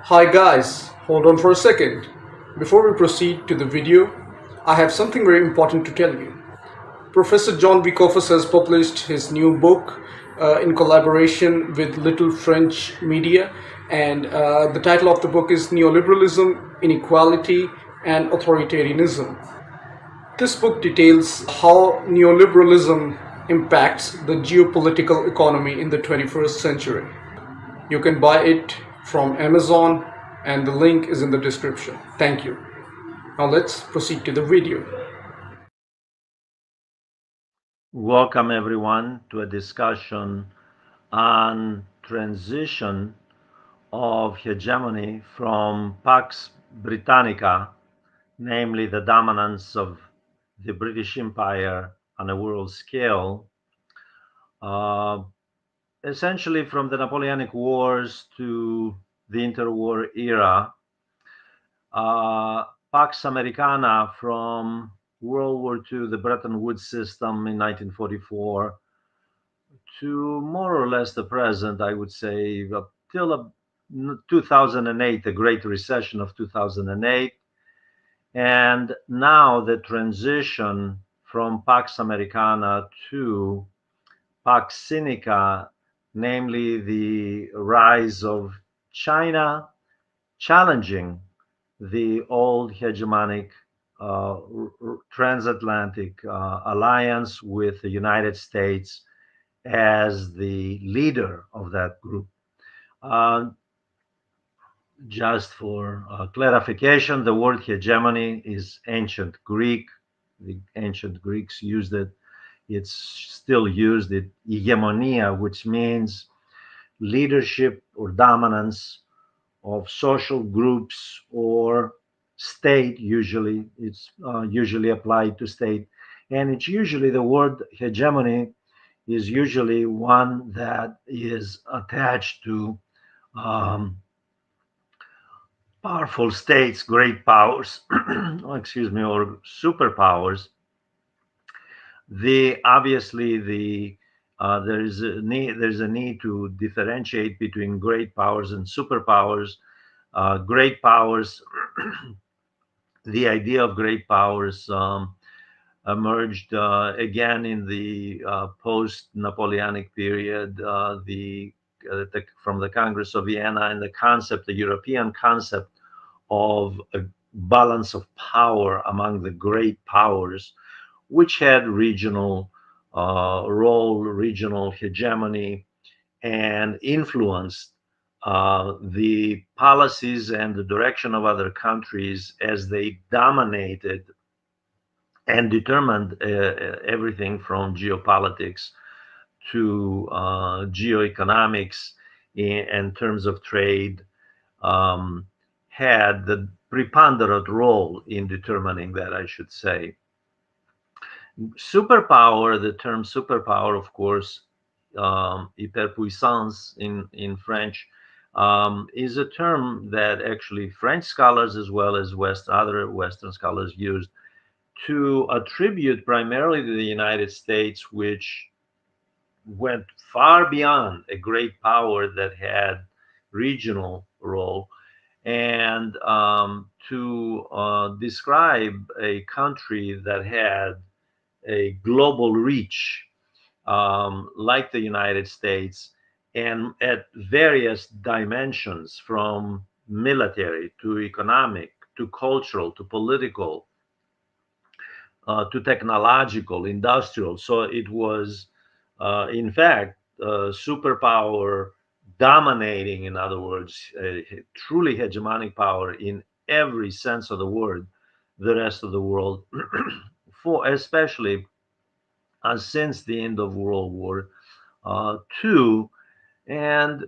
Hi guys, hold on for a second. Before we proceed to the video, I have something very important to tell you. Professor John Vikofas has published his new book in collaboration with Little French Media, and the title of the book is Neoliberalism, Inequality, and Authoritarianism. This book details how neoliberalism impacts the geopolitical economy in the 21st century. You can buy it from Amazon, and the link is in the description. Thank you. Now let's proceed to the video. Welcome everyone to a discussion on transition of hegemony from Pax Britannica, namely the dominance of the British Empire on a world scale, uh, essentially from the Napoleonic Wars to the interwar era, Pax Americana from World War II, the Bretton Woods system in 1944, to more or less the present, I would say, up till 2008, the Great Recession of 2008, and now the transition from Pax Americana to Pax Sinica, namely the rise of China challenging the old hegemonic transatlantic alliance with the United States as the leader of that group. Uh, just for clarification, the word hegemony is ancient Greek. The ancient Greeks used it. It's still used, it hegemonia, which means leadership or dominance of social groups or state. Usually it's usually applied to state, and it's usually the word hegemony is usually one that is attached to um, powerful states, great powers, excuse me, or superpowers. The obviously the there's a need to differentiate between great powers and superpowers. Great powers, the idea of great powers emerged again in the post-Napoleonic period, from the Congress of Vienna, and the European concept of a balance of power among the great powers, which had regional role, regional hegemony, and influenced the policies and the direction of other countries as they dominated and determined everything from geopolitics to geoeconomics in terms of trade, um, had the preponderant role in determining that, I should say. Superpower, the term superpower, of course, hyperpuissance in French, is a term that actually French scholars as well as other Western scholars used to attribute primarily to the United States, which went far beyond a great power that had regional role, and to describe a country that had a global reach, like the United States, and at various dimensions, from military to economic to cultural to political to technological, industrial. So it was, in fact, superpower dominating, in other words, truly hegemonic power in every sense of the word, the rest of the world, for especially since the end of World War II, and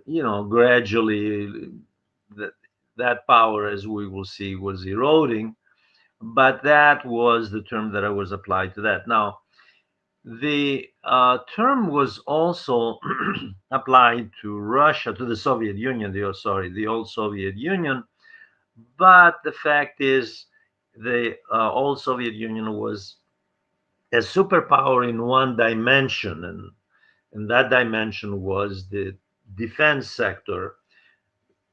gradually that that power, as we will see, was eroding, but that was the term that I was applied to that. Now, the term was also applied to Russia, to the Soviet Union, the old Soviet Union. But the fact is, the old Soviet Union was a superpower in one dimension, and that dimension was the defense sector,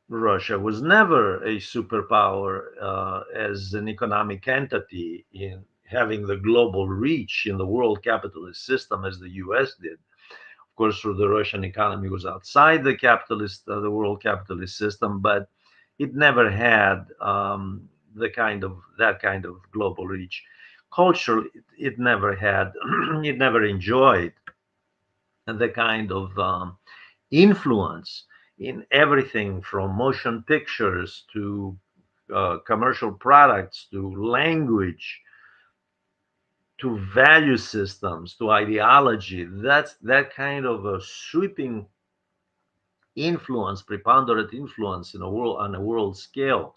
Russia was never a superpower as an economic entity in having the global reach in the world capitalist system as the US did. Of course, the Russian economy was outside the world capitalist system, but it never had that kind of global reach. Culturally, it never had, it never enjoyed the kind of influence in everything from motion pictures to commercial products to language to value systems to ideology. That's that kind of a sweeping influence, preponderant influence in a world on a world scale,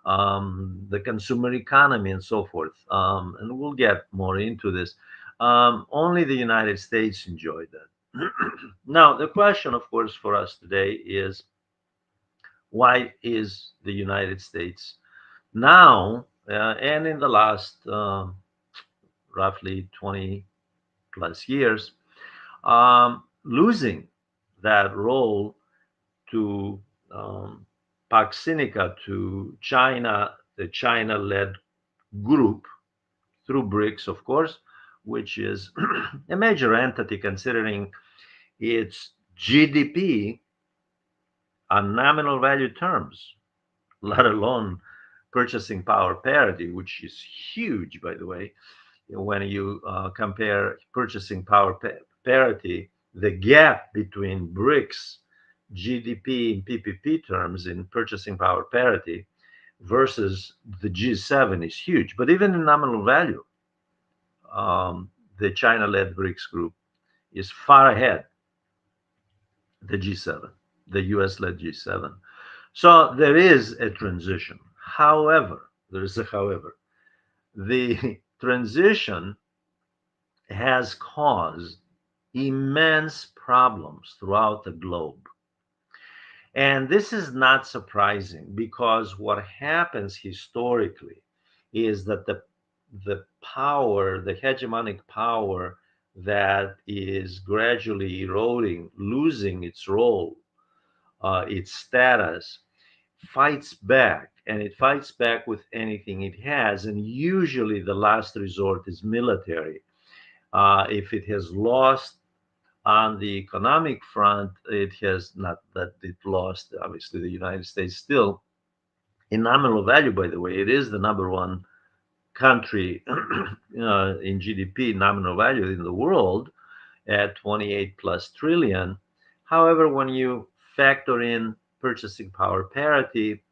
the consumer economy and so forth. And we'll get more into this. Only the United States enjoyed that. Now, the question, of course, for us today is why is the United States now and in the last roughly 20 plus years losing that role to Pax Sinica, to China, the China led group through BRICS, of course, which is a major entity considering its GDP on nominal value terms, let alone purchasing power parity, which is huge, by the way. When you compare purchasing power parity, the gap between BRICS GDP in PPP terms in purchasing power parity versus the G7 is huge. But even in nominal value, the China-led BRICS group is far ahead the G7, the US-led G7. So there is a transition. However, there is a however. The transition has caused immense problems throughout the globe. And this is not surprising because what happens historically is that the power, the hegemonic power that is gradually eroding, losing its role, its status, fights back, and it fights back with anything it has. And usually the last resort is military. If it has lost on the economic front, it has not that it lost, obviously, the United States still in nominal value, by the way, it is the number one country in GDP nominal value in the world at 28 plus trillion. However, when you factor in purchasing power parity,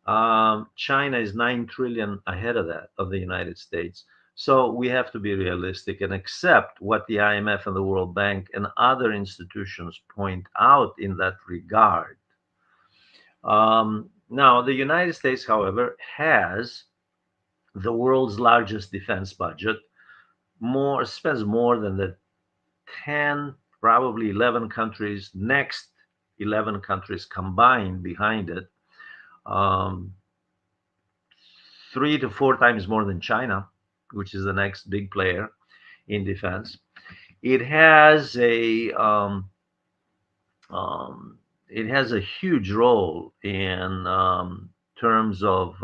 China is 9 trillion ahead of that, of the United States. So we have to be realistic and accept what the IMF and the World Bank and other institutions point out in that regard. Now, the United States, however, has the world's largest defense budget, spends more than the 10, probably 11 countries, next 11 countries combined behind it. 3 to 4 times more than China, which is the next big player in defense. It has a huge role in terms of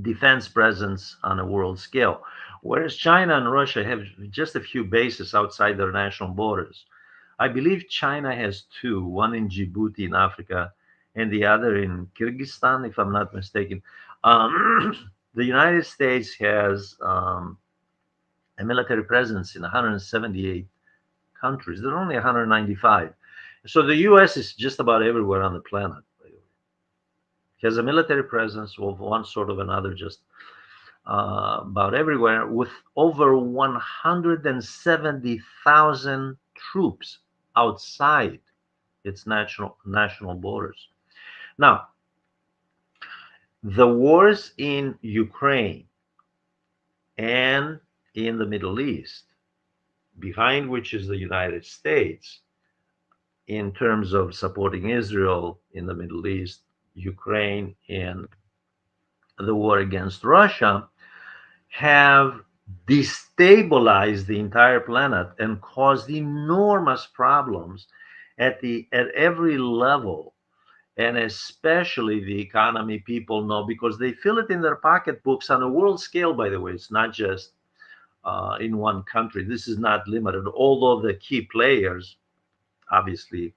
defense presence on a world scale, whereas China and Russia have just a few bases outside their national borders. I believe China has two, one in Djibouti in Africa and the other in Kyrgyzstan, if I'm not mistaken. The United States has a military presence in 178 countries. There are only 195. So the US is just about everywhere on the planet. It has a military presence of one sort of another, just about everywhere, with over 170,000 troops outside its national borders. Now, the wars in Ukraine and in the Middle East, behind which is the United States, in terms of supporting Israel in the Middle East, Ukraine, and the war against Russia, have destabilized the entire planet and caused enormous problems at every level, and especially the economy people know because they feel it in their pocketbooks on a world scale, by the way. It's not just in one country. This is not limited, although the key players, obviously,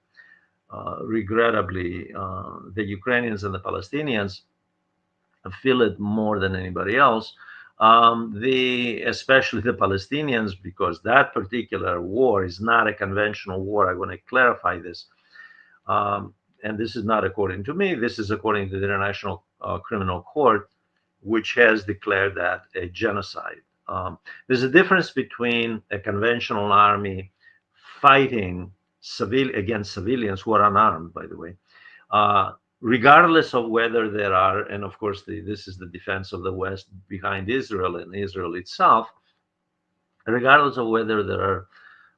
regrettably, the Ukrainians and the Palestinians feel it more than anybody else. Especially the Palestinians, because that particular war is not a conventional war. I want to clarify this. And this is not according to me. This is according to the International Criminal Court, which has declared that a genocide. There's a difference between a conventional army fighting against civilians who are unarmed, by the way, uh, regardless of whether there are, and of course, this is the defense of the West behind Israel and Israel itself, regardless of whether there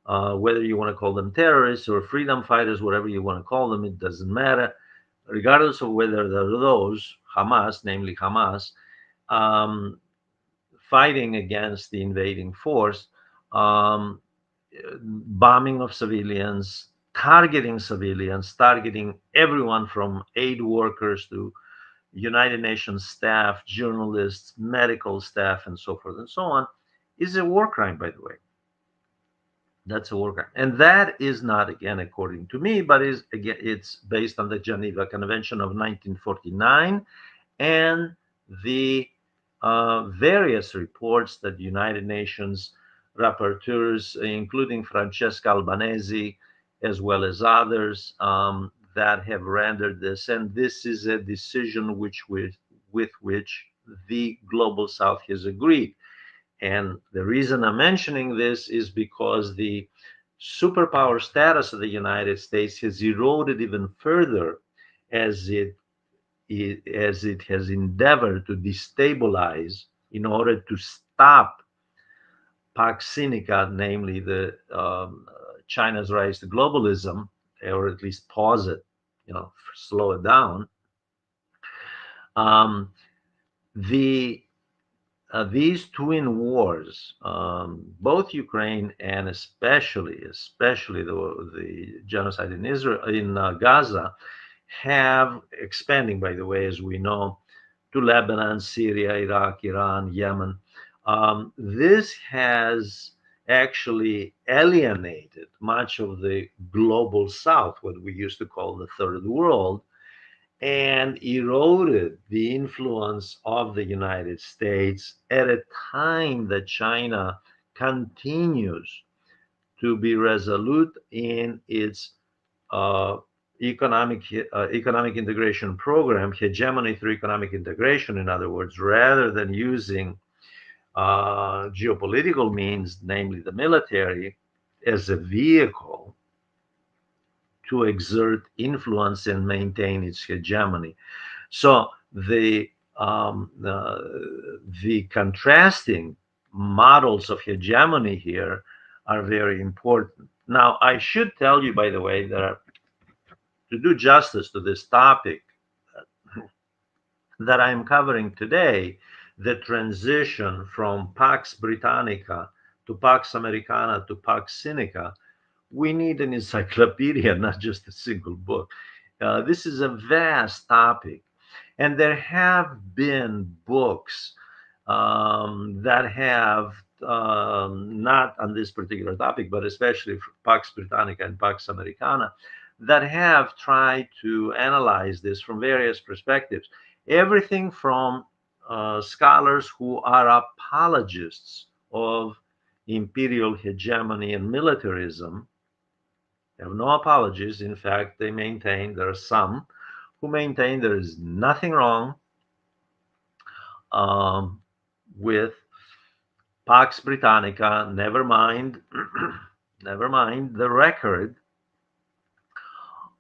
are, whether you want to call them terrorists or freedom fighters, whatever you want to call them, it doesn't matter. Regardless of whether they're those, Hamas, namely Hamas, um, fighting against the invading force, um, bombing of civilians, targeting everyone from aid workers to United Nations staff, journalists, medical staff, and so forth and so on, is a war crime, by the way. That's a war crime. And that is not, again, according to me, but is again, it's based on the Geneva Convention of 1949 and the various reports that the United Nations rapporteurs, including Francesca Albanese, as well as others, that have rendered this. And this is a decision with which the Global South has agreed. And the reason I'm mentioning this is because the superpower status of the United States has eroded even further as it has endeavored to destabilize in order to stop Pax Sinica, namely the China's rise to globalism, or at least pause it, slow it down. The These twin wars, both Ukraine and especially the genocide in Israel, in Gaza, have expanding, by the way, as we know, to Lebanon, Syria, Iraq, Iran, Yemen. This has actually alienated much of the global South, what we used to call the third world, and eroded the influence of the United States at a time that China continues to be resolute in its uh, economic integration program, hegemony through economic integration, in other words, rather than using geopolitical means, namely the military, as a vehicle to exert influence and maintain its hegemony. So the contrasting models of hegemony here are very important. Now, I should tell you, by the way, that to do justice to this topic that I'm covering today, the transition from Pax Britannica to Pax Americana to Pax Sinica, we need an encyclopedia, not just a single book. This is a vast topic. And there have been books that have, not on this particular topic, but especially for Pax Britannica and Pax Americana, that have tried to analyze this from various perspectives. Everything from scholars who are apologists of imperial hegemony and militarism, they have no apologies. In fact, they maintain, there are some who maintain there is nothing wrong um, with Pax Britannica, never mind, never mind the record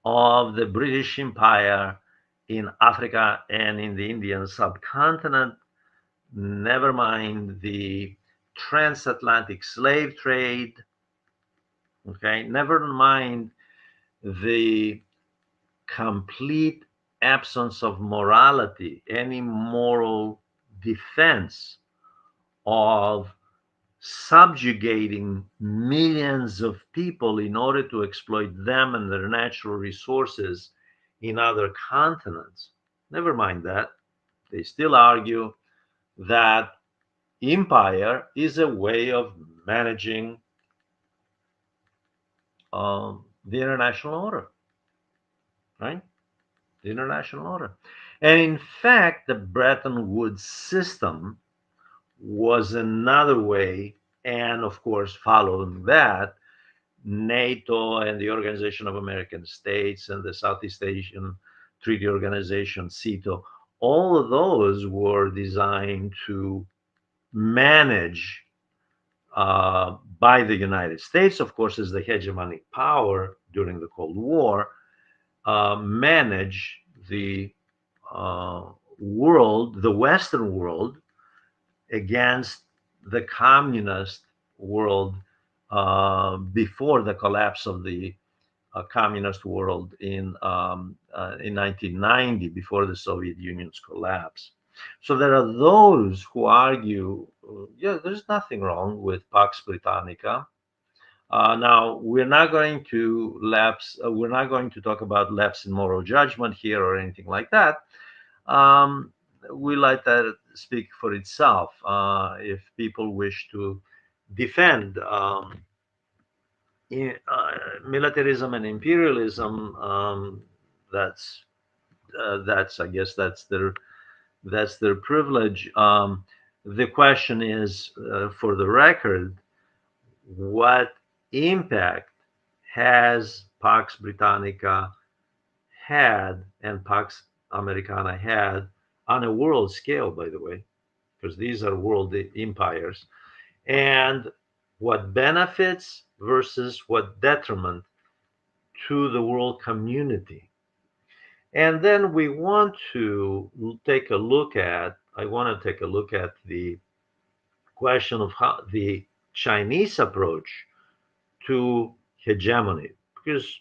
of the British Empire in Africa and in the Indian subcontinent, never mind the transatlantic slave trade, okay, never mind the complete absence of morality, any moral defense of subjugating millions of people in order to exploit them and their natural resources in other continents. Never mind that. They still argue that empire is a way of managing the international order, right? The international order. And in fact, the Bretton Woods system was another way, and of course, following that, NATO and the Organization of American States and the Southeast Asian Treaty Organization, SEATO, all of those were designed to manage by the United States, of course, as the hegemonic power during the Cold War, manage the world, the Western world, against the communist world before the collapse of the communist world in 1990, before the Soviet Union's collapse. So there are those who argue, yeah, there's nothing wrong with Pax Britannica. Now we're not going to lapse. We're not going to talk about lapse in moral judgment here or anything like that. Um, we let that speak for itself. If people wish to defend militarism and imperialism, that's I guess that's their privilege. The question is, for the record, what impact has Pax Britannica had and Pax Americana had on a world scale, by the way, because these are world empires, and what benefits versus what detriment to the world community. And then we want to take a look at, I want to take a look at the question of how the Chinese approach to hegemony, because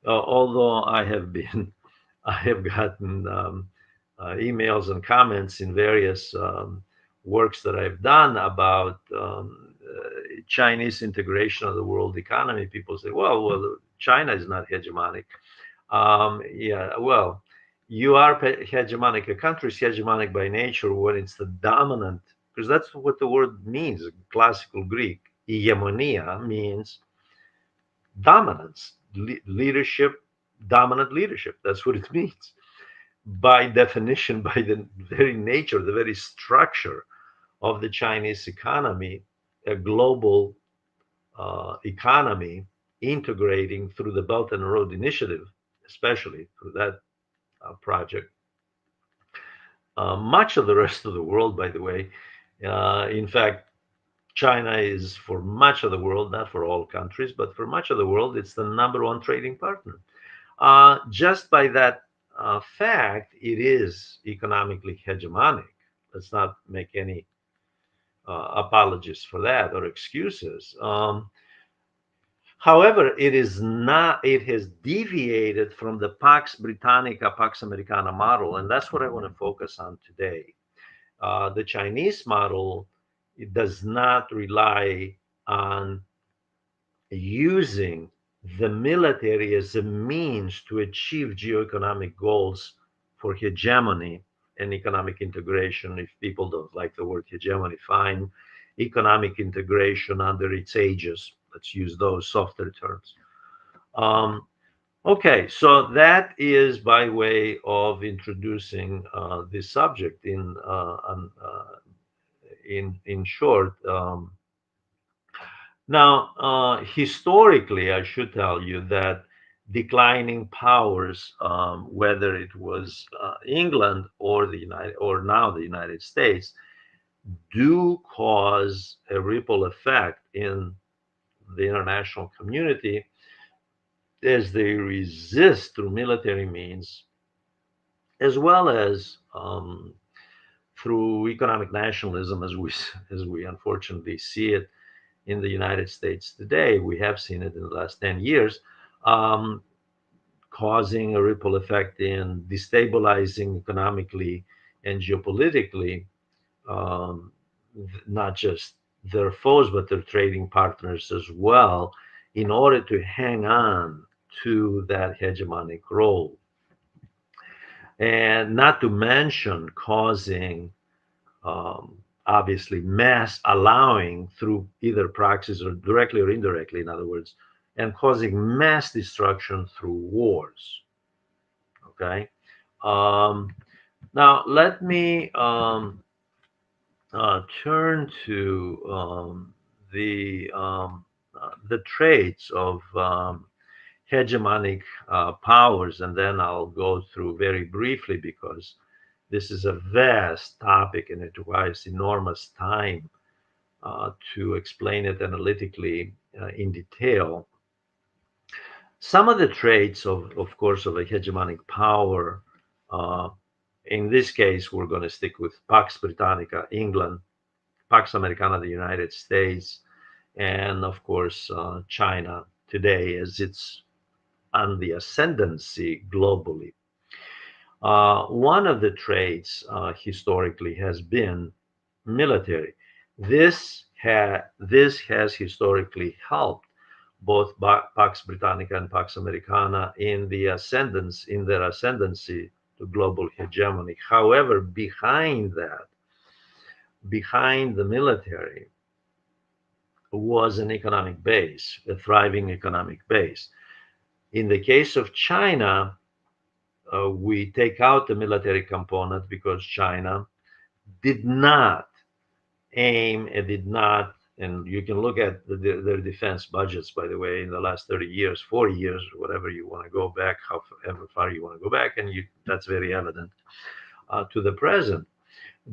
although I have been, I have gotten emails and comments in various works that I've done about Chinese integration of the world economy. People say, well, China is not hegemonic. Yeah, well, you are hegemonic. A country is hegemonic by nature when it's the dominant, because that's what the word means in classical Greek. Hegemonia means dominance, leadership, dominant leadership. That's what it means. By definition, by the very nature, the very structure of the Chinese economy, a global economy integrating through the Belt and Road Initiative, especially through that project. Much of the rest of the world, by the way, in fact, China is, for much of the world, not for all countries, but for much of the world, it's the number one trading partner. Just by that fact, it is economically hegemonic. Let's not make any apologies for that or excuses. However, it is not, it has deviated from the Pax Britannica, Pax Americana model, and that's what I want to focus on today. The Chinese model, it does not rely on using the military as a means to achieve geoeconomic goals for hegemony and economic integration. If people don't like the word hegemony, fine. Economic integration under its aegis. Let's use those softer terms. Okay, so that is by way of introducing this subject in short. Now, historically, I should tell you that declining powers, whether it was England or now the United States, do cause a ripple effect in the international community as they resist through military means, as well as through economic nationalism, as we unfortunately see it in the United States today. We have seen it in the last 10 years, causing a ripple effect in destabilizing economically and geopolitically, not just their foes, but their trading partners as well, in order to hang on to that hegemonic role. and not to mention causing obviously mass allowing through either proxies or directly or indirectly, in other words, and causing mass destruction through wars. Okay. Um, Now let me turn to the traits of hegemonic powers, and then I'll go through very briefly because this is a vast topic and it requires enormous time to explain it analytically in detail. Some of the traits of course, of a hegemonic power. Uh, in this case, we're going to stick with Pax Britannica, England, Pax Americana, the United States, and of course, China today as it's on the ascendancy globally. One of the traits historically has been military. This has historically helped both Pax Britannica and Pax Americana in their ascendancy to global hegemony. However, behind the military was an economic base, a thriving economic base. In the case of China, we take out the military component because China did not aim and did not, and you can look at their defense budgets, by the way, in the last 30 years, 40 years, whatever you want to go back, however far you want to go back, and that's very evident to the present,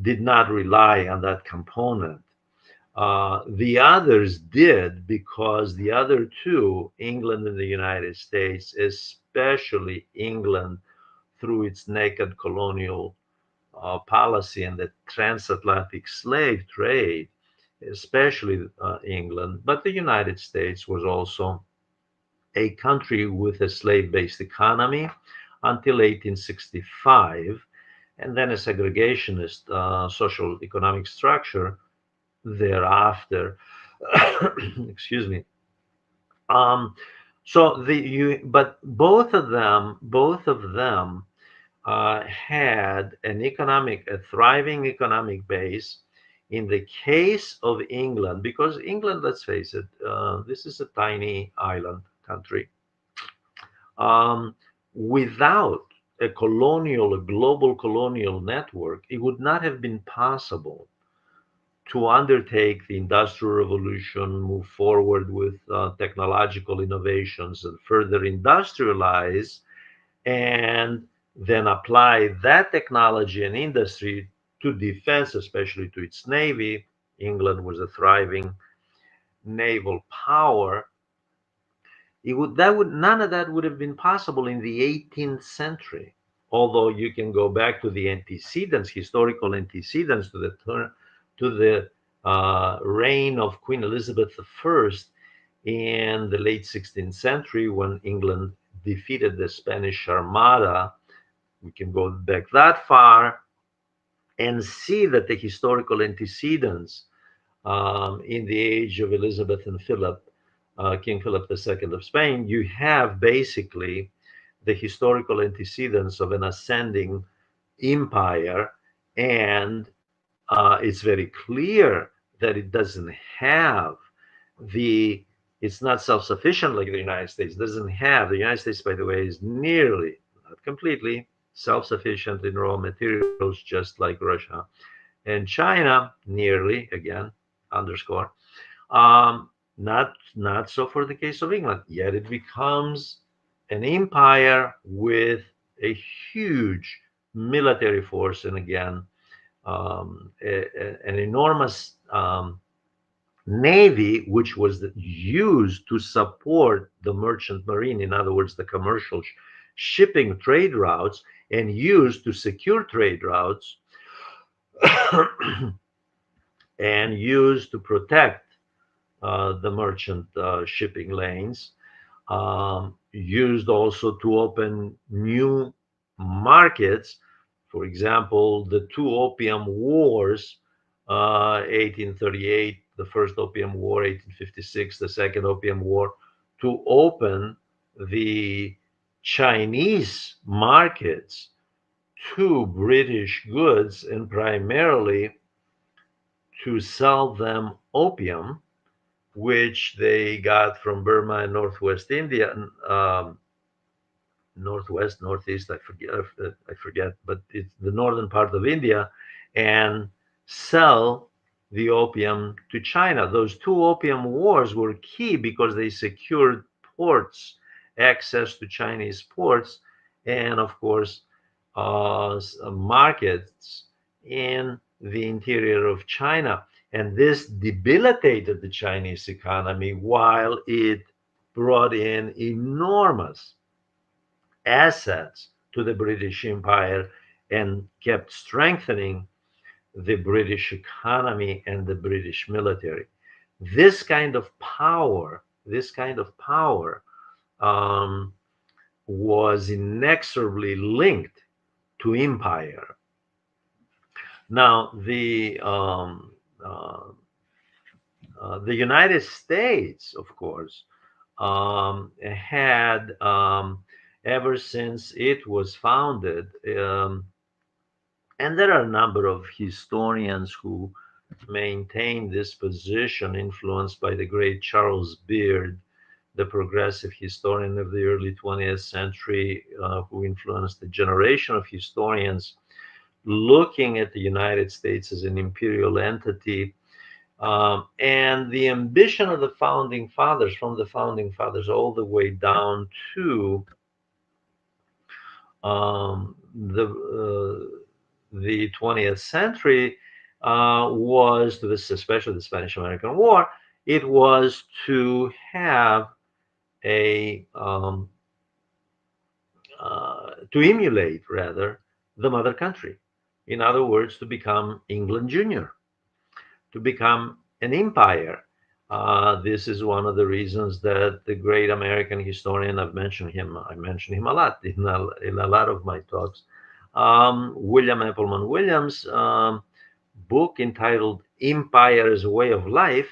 did not rely on that component. The others did because the other two, England and the United States, especially England, through its naked colonial policy and the transatlantic slave trade, especially England, but the United States was also a country with a slave based economy until 1865, and then a segregationist social economic structure thereafter. Excuse me. Um, but both of them had a thriving economic base. In the case of England, because England, let's face it, this is a tiny island country. Without a global colonial network, it would not have been possible to undertake the Industrial Revolution, move forward with technological innovations, and further industrialize, and then apply that technology and industry to defense, especially to its navy. England was a thriving naval power. None of that would have been possible in the 18th century. Although you can go back to the antecedents, historical antecedents to the reign of Queen Elizabeth I in the late 16th century when England defeated the Spanish Armada. We can go back that far and see that the historical antecedents in the age of Elizabeth and Philip, King Philip II of Spain, you have basically the historical antecedents of an ascending empire, and it's very clear that it doesn't have it's not self-sufficient like the United States. The United States, by the way, is nearly, not completely, self-sufficient in raw materials, just like Russia. And China, nearly, again, underscore, not so for the case of England. Yet it becomes an empire with a huge military force, and again, an enormous navy, which was used to support the merchant marine, in other words, the commercial shipping trade routes, and used to secure trade routes and used to protect the merchant shipping lanes, used also to open new markets. For example, the two Opium Wars, 1838, the first Opium War, 1856, the second Opium War, to open the Chinese markets to British goods and primarily to sell them opium, which they got from Burma and Northwest India, Northwest, Northeast, I forget, but it's the northern part of India, and sell the opium to China. Those two opium wars were key because they secured ports, access to Chinese ports, and of course, markets in the interior of China. And this debilitated the Chinese economy while it brought in enormous assets to the British Empire and kept strengthening the British economy and the British military. This kind of power um, was inexorably linked to empire. Now, the United States, of course, had ever since it was founded, and there are a number of historians who maintain this position, influenced by the great Charles Beard, the progressive historian of the early 20th century, who influenced a generation of historians looking at the United States as an imperial entity. And the ambition of the founding fathers, from the founding fathers all the way down to the 20th century, was to this, especially the Spanish-American War, it was to have a to emulate rather the mother country. In other words, to become England Junior, to become an empire. This is one of the reasons that the great American historian, I mention him a lot in a lot of my talks, William Appleman Williams' book entitled Empire as a Way of Life,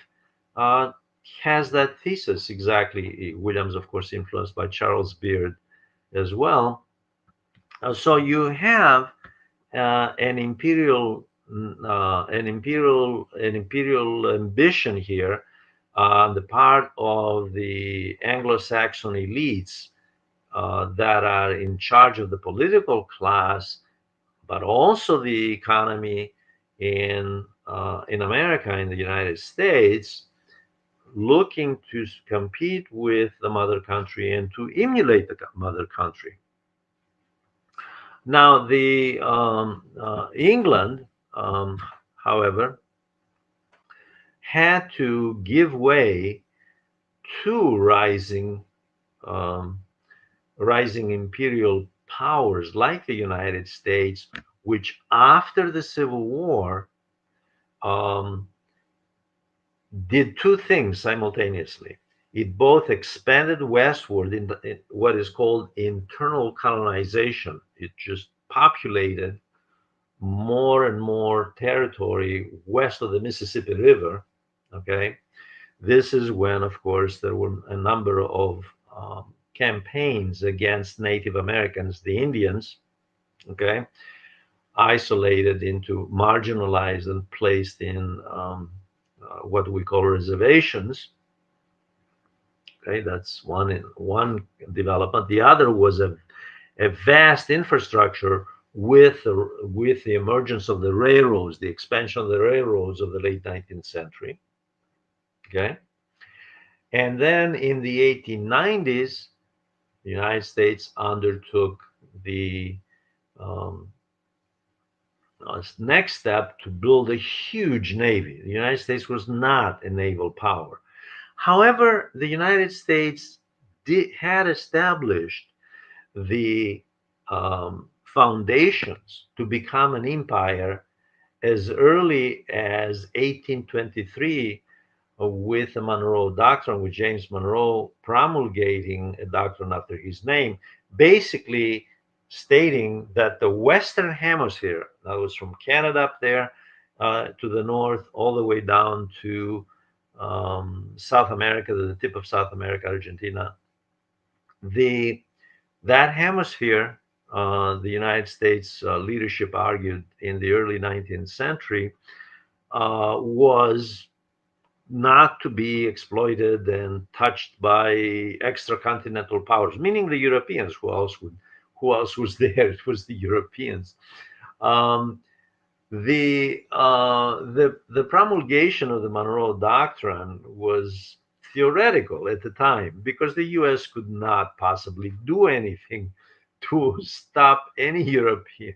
has that thesis exactly. Williams, of course, influenced by Charles Beard as well. So you have an imperial ambition here on the part of the Anglo-Saxon elites that are in charge of the political class, but also the economy in America, in the United States, looking to compete with the mother country and to emulate the mother country. Now, the England, however, had to give way to rising imperial powers like the United States, which after the Civil War did two things simultaneously. It both expanded westward in what is called internal colonization. It just populated more and more territory west of the Mississippi River. Okay, this is when, of course, there were a number of campaigns against Native Americans, the Indians. Okay, isolated into marginalized and placed in what we call reservations. Okay, that's one development. The other was a vast infrastructure with the emergence of the railroads, the expansion of the railroads of the late 19th century. Okay, and then in the 1890s, the United States undertook the next step to build a huge navy. The United States was not a naval power. However, the United States had established the foundations to become an empire as early as 1823 with the Monroe Doctrine, with James Monroe promulgating a doctrine after his name, basically stating that the Western Hemisphere, that was from Canada up there to the north, all the way down to South America, the tip of South America, Argentina, that hemisphere the United States leadership argued in the early 19th century was not to be exploited and touched by extracontinental powers, meaning the Europeans. Who else was there? It was the Europeans. Um, the promulgation of the Monroe Doctrine was theoretical at the time because the U.S. could not possibly do anything to stop any European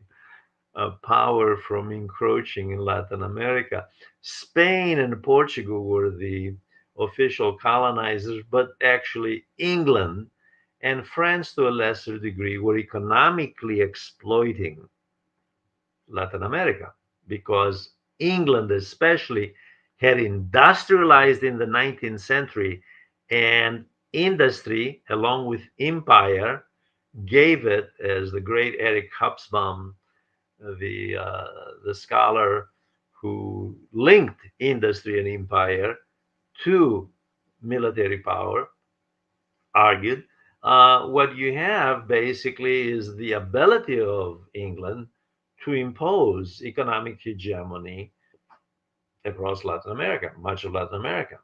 power from encroaching in Latin America. Spain and Portugal were the official colonizers, but actually England and France, to a lesser degree, were economically exploiting Latin America because England, especially, had industrialized in the 19th century, and industry, along with empire, gave it, as the great Eric Hobsbawm, the scholar who linked industry and empire to military power, argued. What you have basically is the ability of England to impose economic hegemony across Latin America, much of Latin America.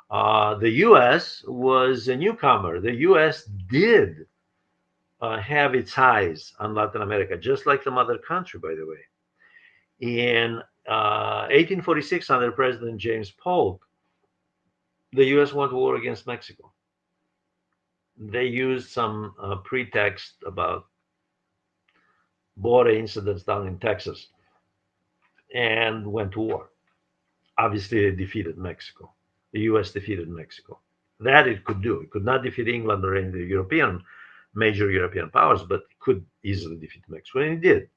The US was a newcomer. The US did have its eyes on Latin America, just like the mother country, by the way. In 1846, under President James Polk, the US went to war against Mexico. They used some pretext about border incidents down in Texas and went to war. Obviously, they defeated Mexico. The US defeated Mexico. That it could do. It could not defeat England or any of the major European powers, but it could easily defeat Mexico, and it did.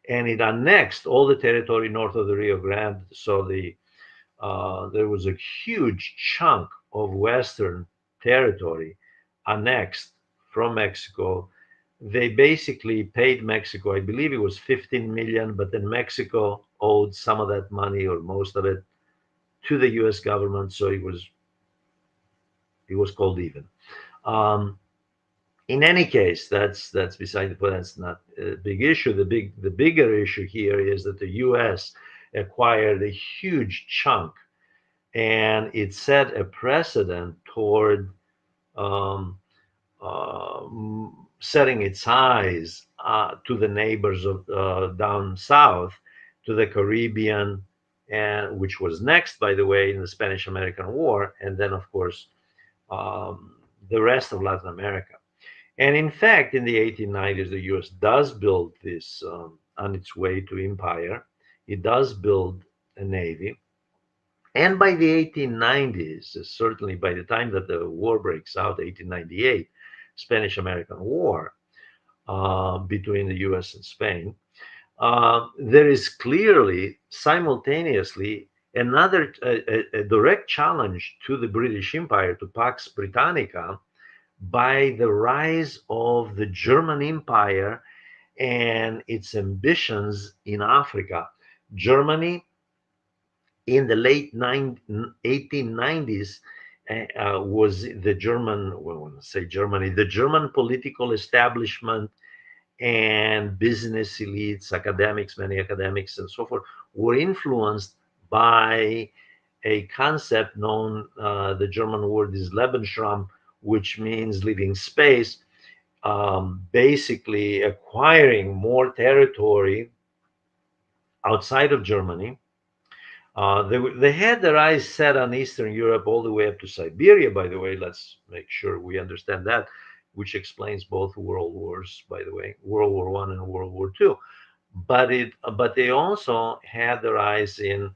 And it annexed all the territory north of the Rio Grande. So there was a huge chunk of Western territory annexed from Mexico. They basically paid Mexico, I believe it was 15 million, but then Mexico owed some of that money or most of it to the US government. So it was called even. In any case, that's beside the point. That's not a big issue. The bigger issue here is that the U.S. acquired a huge chunk, and it set a precedent toward um, setting its eyes to the neighbors of down south, to the Caribbean, and which was next, by the way, in the Spanish-American War, and then of course the rest of Latin America. And in fact, in the 1890s, the US does build this on its way to empire. It does build a navy. And by the 1890s, certainly by the time that the war breaks out, 1898, Spanish American War between the US and Spain, there is clearly simultaneously another a direct challenge to the British Empire, to Pax Britannica, by the rise of the German Empire and its ambitions in Africa. Germany in the late 1890s was the German, well, when I say Germany, the German political establishment and business elites, academics, many academics and so forth, were influenced by a concept known, the German word is Lebensraum, which means living space, basically acquiring more territory outside of Germany. They had their eyes set on Eastern Europe all the way up to Siberia, by the way. Let's make sure we understand that, which explains both world wars, by the way, World War I and World War II. But they also had their eyes in,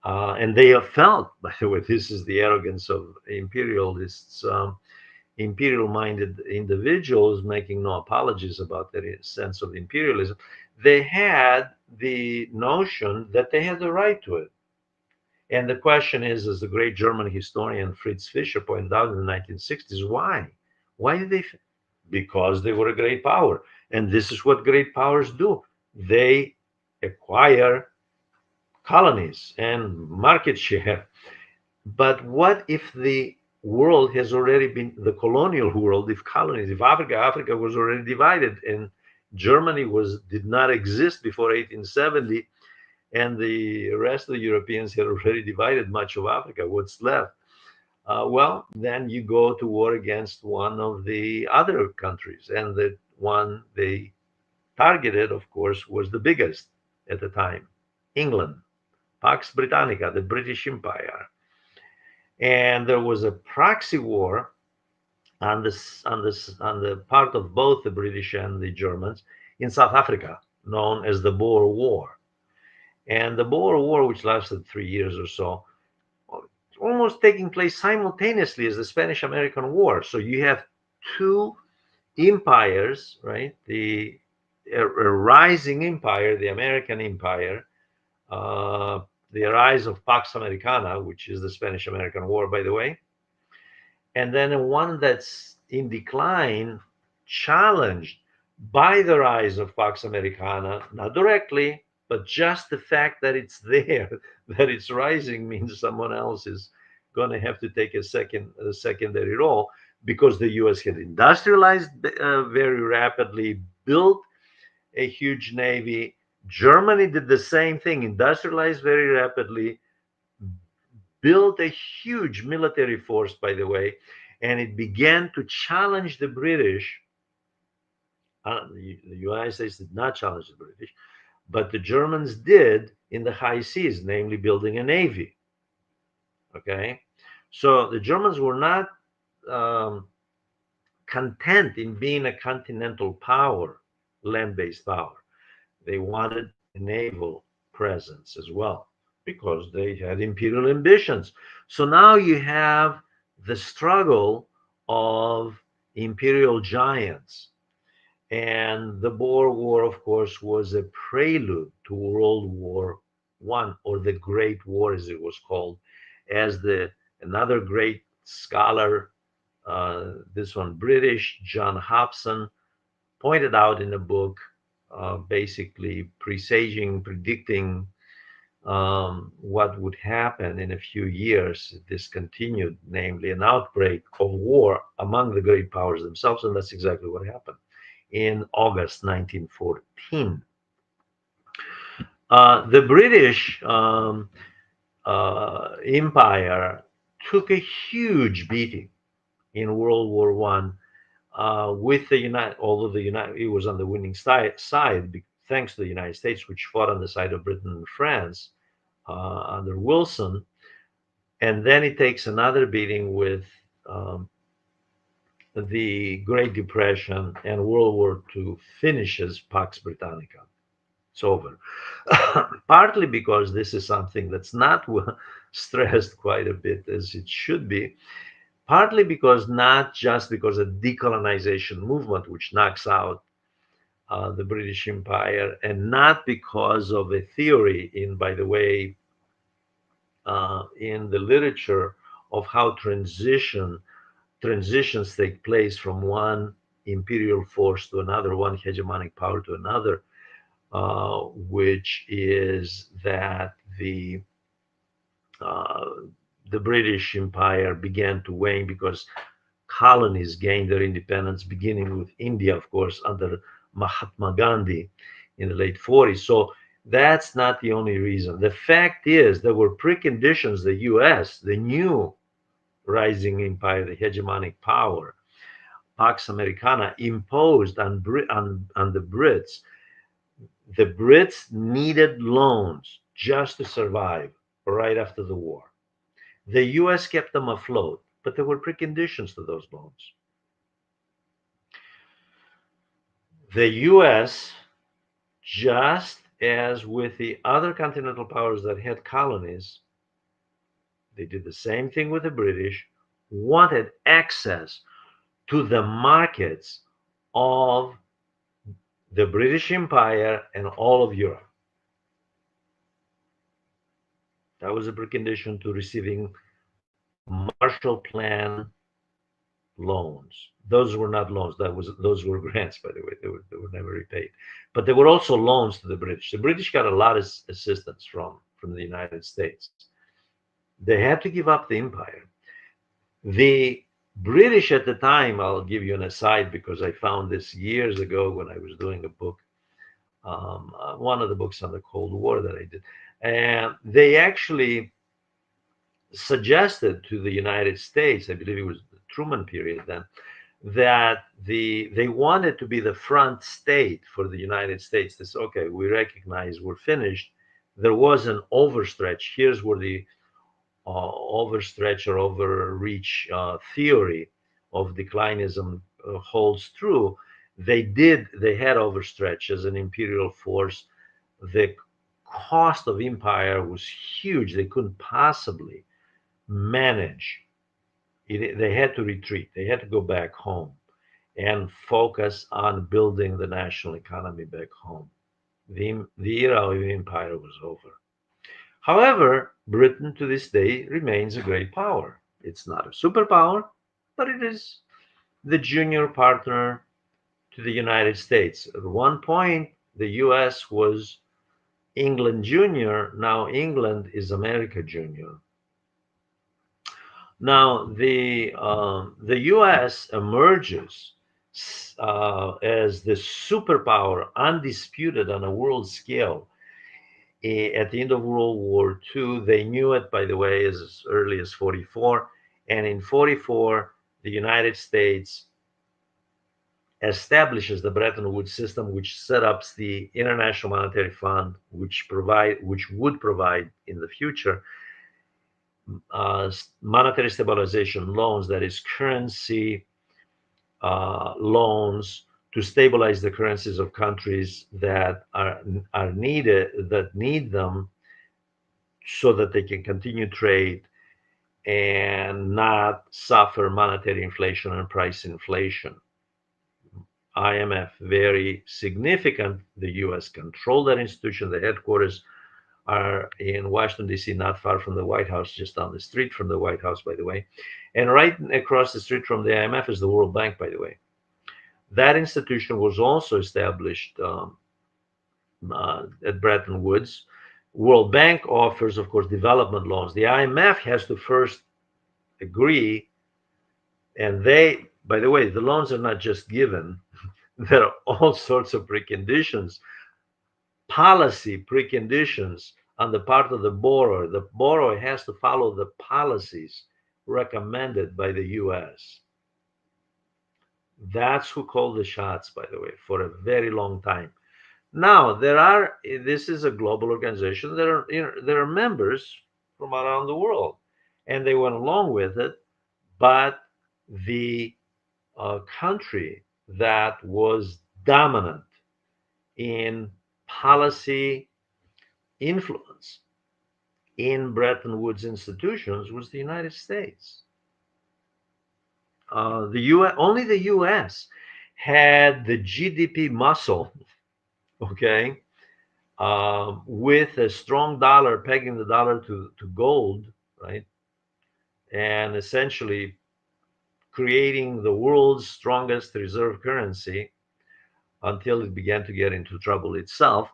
and they have felt, by the way, this is the arrogance of imperialists, imperial-minded individuals making no apologies about their sense of imperialism. They had the notion that they had the right to it. And the question is, as the great German historian Fritz Fischer pointed out in the 1960s, why? Why did they? Because they were a great power. And this is what great powers do. They acquire colonies and market share. But what if the world has already been, the colonial world, if colonies, if Africa was already divided and Germany did not exist before 1870, and the rest of the Europeans had already divided much of Africa. What's left? Well, then you go to war against one of the other countries, and the one they targeted, of course, was the biggest at the time, England, Pax Britannica, the British Empire. And there was a proxy war on the part of both the British and the Germans in South Africa, known as the Boer War. And the Boer War, which lasted 3 years or so, almost taking place simultaneously as the Spanish-American War. So you have two empires, right? A rising empire, the American Empire, the rise of Pax Americana, which is the Spanish-American War, by the way, and then one that's in decline, challenged by the rise of Pax Americana, not directly, but just the fact that it's there, that it's rising, means someone else is going to have to take a secondary role, because the U.S. had industrialized very rapidly, built a huge navy. Germany did the same thing, industrialized very rapidly, built a huge military force, by the way, and it began to challenge the British. The United States did not challenge the British, but the Germans did in the high seas, namely building a navy. Okay, so the Germans were not content in being a continental power, land-based power. They wanted a naval presence as well, because they had imperial ambitions. So now you have the struggle of imperial giants. And the Boer War, of course, was a prelude to World War I, or the Great War, as it was called, as another great scholar, this one British, John Hobson, pointed out in a book, basically predicting what would happen in a few years if this continued, namely an outbreak of war among the great powers themselves. And that's exactly what happened in August 1914. The British Empire took a huge beating in World War I, with the although it was on the winning side, thanks to the United States, which fought on the side of Britain and France under Wilson. And then it takes another beating with the Great Depression, and World War II finishes Pax Britannica. It's over. Partly because this is something that's not stressed quite a bit as it should be. Partly because, not just because of decolonization movement, which knocks out the British Empire, and not because of a theory by the way, in the literature of how transitions take place from one imperial force to another, one hegemonic power to another, which is that the British Empire began to wane because colonies gained their independence, beginning with India, of course, under Mahatma Gandhi in the late 40s. So that's not the only reason. The fact is, there were preconditions the US, the new rising empire, the hegemonic power, Pax Americana, imposed on the Brits. The Brits needed loans just to survive right after the war. The US kept them afloat, but there were preconditions to those loans. The US, just as with the other continental powers that had colonies, they did the same thing with the British, wanted access to the markets of the British Empire and all of Europe. That was a precondition to receiving Marshall Plan loans. Those were not loans. Those were grants, by the way. They were never repaid. But they were also loans to the British. The British got a lot of assistance from the United States. They had to give up the empire. The British at the time, I'll give you an aside because I found this years ago when I was doing a book, one of the books on the Cold War that I did. And they actually suggested to the United States, I believe it was the Truman period then, that they wanted to be the front state for the United States. This okay, we recognize we're finished. There was an overstretch. Here's where the overstretch or overreach theory of declinism holds true. They had overstretch as an imperial force. The cost of empire was huge. They couldn't possibly manage it. They had to retreat. They had to go back home and focus on building the national economy back home. The era of empire was over. However, Britain to this day remains a great power. It's not a superpower, but it is the junior partner to the United States. At one point, the US was England Junior. Now England is America Junior. Now the U.S. emerges as the superpower, undisputed on a world scale. At the end of World War II, they knew it, by the way, as early as 44. And in 44, the United States establishes the Bretton Woods system, which set up the International Monetary Fund, which would provide in the future monetary stabilization loans, that is currency loans to stabilize the currencies of countries that need them so that they can continue trade and not suffer monetary inflation and price inflation. IMF, very significant. The US controlled that institution. The headquarters are in Washington, D.C., not far from the White House, just down the street from the White House, by the way. And right across the street from the IMF is the World Bank, by the way. That institution was also established at Bretton Woods. World Bank offers, of course, development loans. The IMF has to first agree, and by the way, the loans are not just given. There are all sorts of preconditions, policy preconditions on the part of the borrower. The borrower has to follow the policies recommended by the US. That's who called the shots, by the way, for a very long time. Now, this is a global organization. There are members from around the world, and they went along with it. But the country that was dominant in policy influence in Bretton Woods institutions was the United States. Only the U.S. had the GDP muscle, okay, with a strong dollar, pegging the dollar to gold, right, and essentially creating the world's strongest reserve currency until it began to get into trouble itself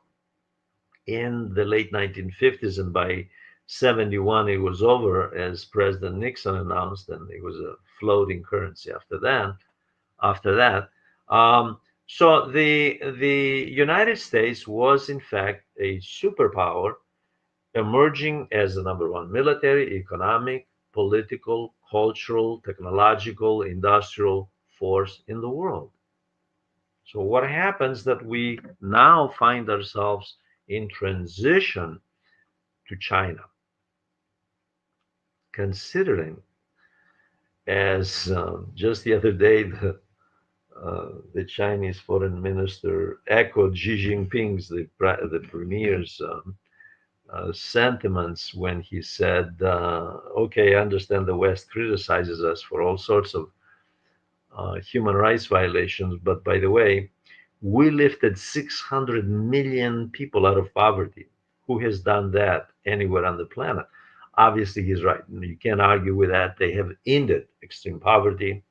in the late 1950s. And by 71, it was over, as President Nixon announced, and it was a floating currency after that. So the United States was, in fact, a superpower, emerging as the number one military, economic, political, cultural, technological, industrial force in the world. So what happens that we now find ourselves in transition to China, considering, as just the other day, the Chinese foreign minister echoed Xi Jinping's, the premier's sentiments when he said, okay, I understand the West criticizes us for all sorts of human rights violations, but by the way, we lifted 600 million people out of poverty. Who has done that anywhere on the planet? Obviously, he's right. You can't argue with that. They have ended extreme poverty,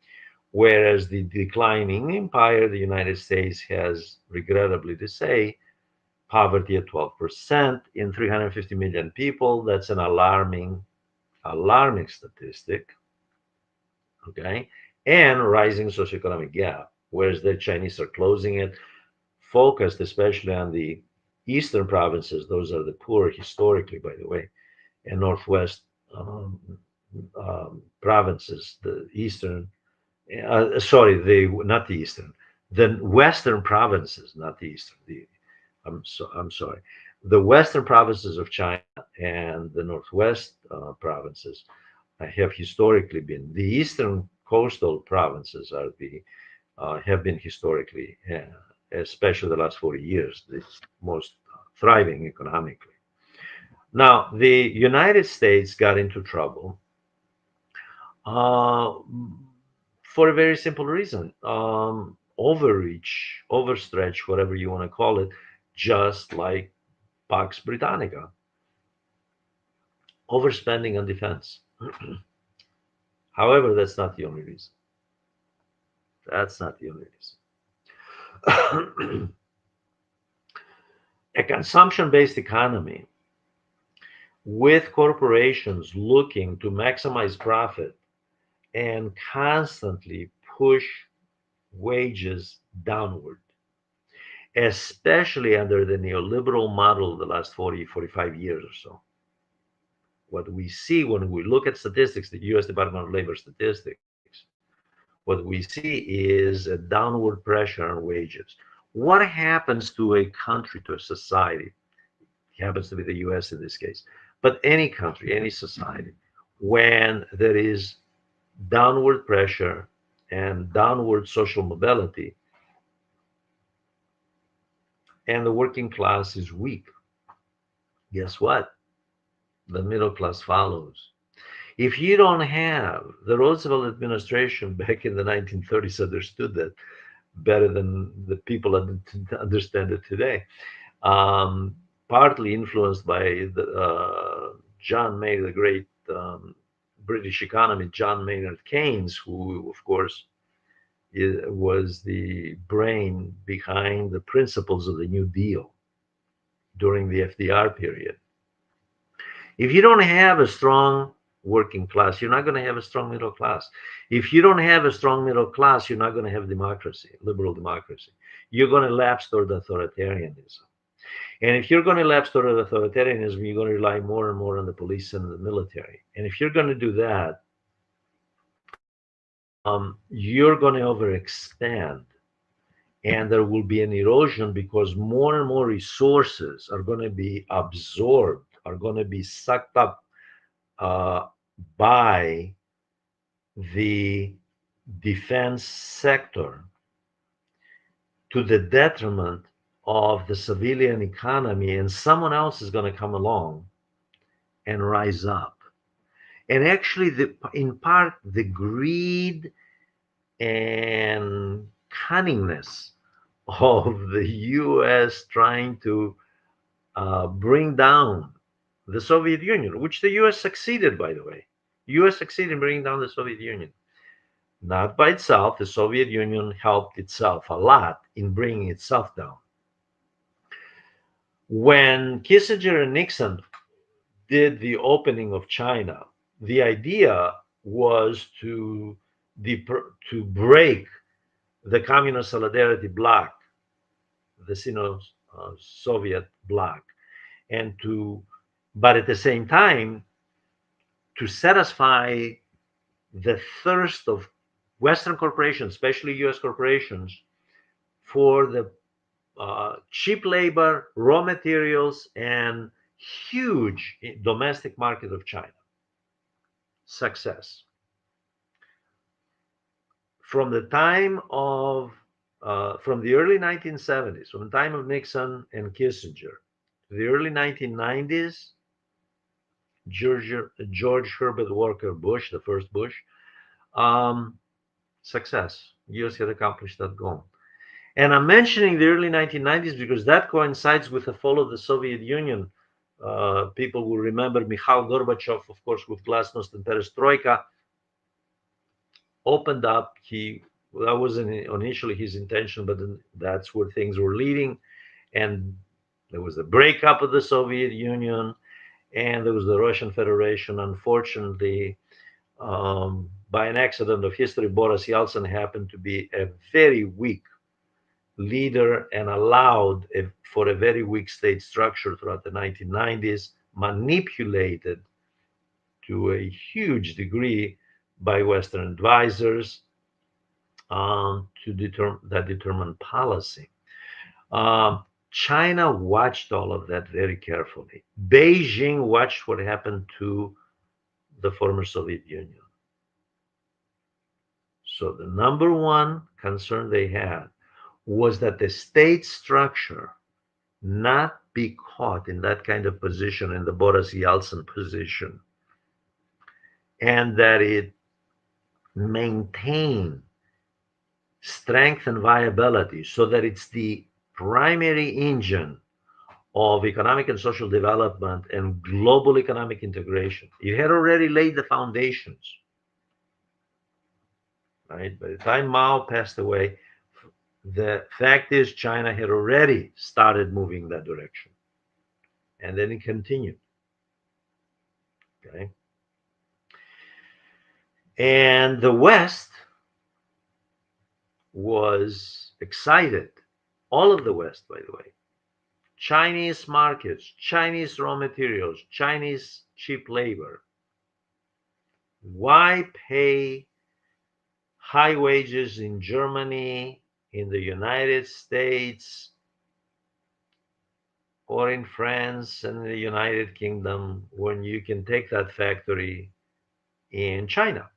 whereas the declining empire, the United States, has, regrettably to say, poverty at 12% in 350 million people. That's an alarming statistic. okay, and rising socioeconomic gap, whereas the Chinese are closing it, focused especially on the eastern provinces. Those are the poor historically, by the way, and northwest provinces, the eastern, sorry, the not the eastern, the western provinces, not the eastern. I'm sorry, the western provinces of China and the northwest provinces have historically been the eastern coastal provinces are the have been historically, especially the last 40 years, the most thriving economically. Now, the United States got into trouble uh, for a very simple reason: overreach, overstretch, whatever you want to call it, just like Pax Britannica, overspending on defense. However, that's not the only reason. That's not the only reason. A consumption based economy with corporations looking to maximize profit and constantly push wages downward, especially under the neoliberal model of the last 40, 45 years or so. What we see when we look at statistics, the US Department of Labor statistics, what we see is a downward pressure on wages. What happens to a country, to a society? It happens to be the US in this case, but any country, any society, when there is downward pressure and downward social mobility, and the working class is weak, guess what? The middle class follows. If you don't have, the Roosevelt administration back in the 1930s understood that better than the people understand it today. Partly influenced by John Maynard, the great British economist John Maynard Keynes, who, of course, was the brain behind the principles of the New Deal during the FDR period. If you don't have a strong working class, you're not going to have a strong middle class. If you don't have a strong middle class, you're not going to have democracy, liberal democracy. You're going to lapse toward authoritarianism. And if you're going to lapse toward authoritarianism, you're going to rely more and more on the police and the military. And if you're going to do that, you're going to overextend. And there will be an erosion because more and more resources are going to be absorbed, are going to be sucked up by the defense sector to the detriment of the civilian economy, and someone else is going to come along and rise up. And actually, in part, the greed and cunningness of the US trying to bring down the Soviet Union, which the US succeeded, by the way. US succeeded in bringing down the Soviet Union. Not by itself. The Soviet Union helped itself a lot in bringing itself down. When Kissinger and Nixon did the opening of China, the idea was to break the Communist Solidarity bloc, the Sino-Soviet bloc, but at the same time, to satisfy the thirst of Western corporations, especially US corporations, for the cheap labor, raw materials, and huge domestic market of China. Success. From the time of, from the early 1970s, from the time of Nixon and Kissinger, to the early 1990s, George Herbert Walker Bush, the first Bush, success. US had accomplished that goal. And I'm mentioning the early 1990s because that coincides with the fall of the Soviet Union. People will remember Mikhail Gorbachev, of course, with glasnost and perestroika, opened up. That wasn't initially his intention, but that's where things were leading. And there was the breakup of the Soviet Union, and there was the Russian Federation. Unfortunately, by an accident of history, Boris Yeltsin happened to be a very weak leader and allowed for a very weak state structure throughout the 1990s, manipulated to a huge degree by Western advisors that determine policy. China watched all of that very carefully. Beijing watched what happened to the former Soviet Union. So the number one concern they had was that the state structure not be caught in that kind of position, in the Boris Yeltsin position, and that it maintain strength and viability so that it's the primary engine of economic and social development and global economic integration. It had already laid the foundations, right? By the time Mao passed away, the fact is China had already started moving that direction. And then it continued. Okay. And the West was excited. All of the West, by the way. Chinese markets, Chinese raw materials, Chinese cheap labor. Why pay high wages in Germany, in the United States, or in France and the United Kingdom when you can take that factory in China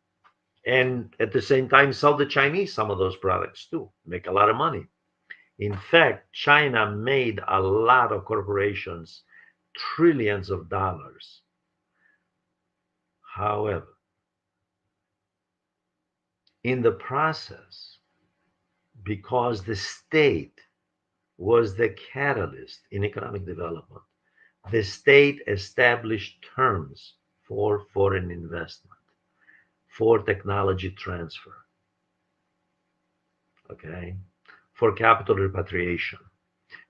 and at the same time sell the Chinese some of those products too, make a lot of money? In fact, China made a lot of corporations trillions of dollars. However, in the process, because the state was the catalyst in economic development, the state established terms for foreign investment, for technology transfer, okay, for capital repatriation.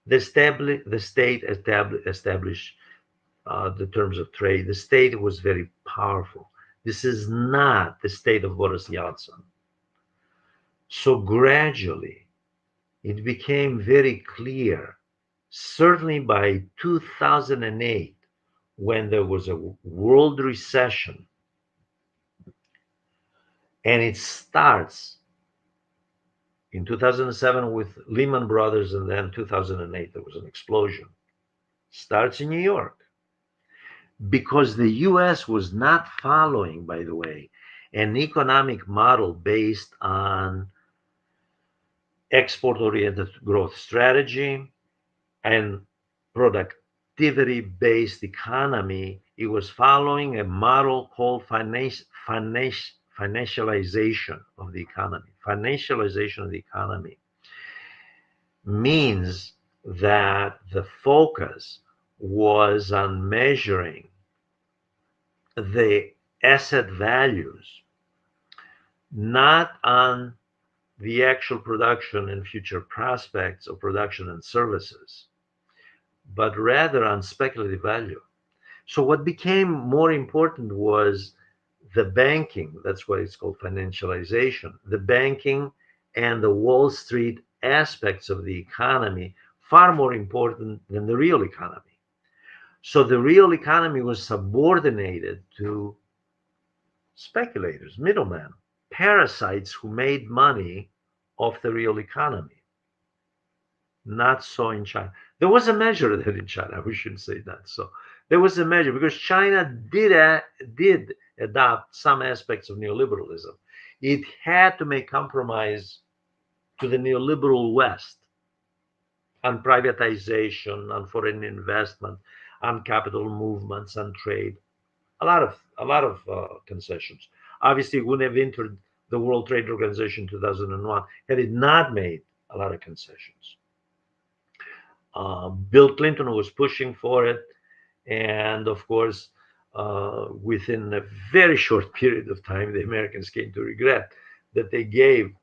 The state established the terms of trade. The state was very powerful. This is not the state of Boris Yeltsin. So gradually, it became very clear, certainly by 2008, when there was a world recession, and it starts in 2007 with Lehman Brothers, and then 2008, there was an explosion. Starts in New York. Because the US was not following, by the way, an economic model based on export-oriented growth strategy and productivity-based economy. It was following a model called financialization of the economy. Financialization of the economy means that the focus was on measuring the asset values, not on the actual production and future prospects of production and services, but rather on speculative value. So what became more important was the banking, that's why it's called financialization, the banking and the Wall Street aspects of the economy, far more important than the real economy. So the real economy was subordinated to speculators, middlemen, parasites who made money off the real economy. Not so in China. There was a measure of that in China. We shouldn't say that. So there was a measure because China did adopt some aspects of neoliberalism. It had to make compromise to the neoliberal West on privatization, on foreign investment, on capital movements, on trade. A lot of concessions. Obviously, it wouldn't have entered the World Trade Organization in 2001 had it not made a lot of concessions. Bill Clinton was pushing for it, and of course, within a very short period of time, the Americans came to regret that they gave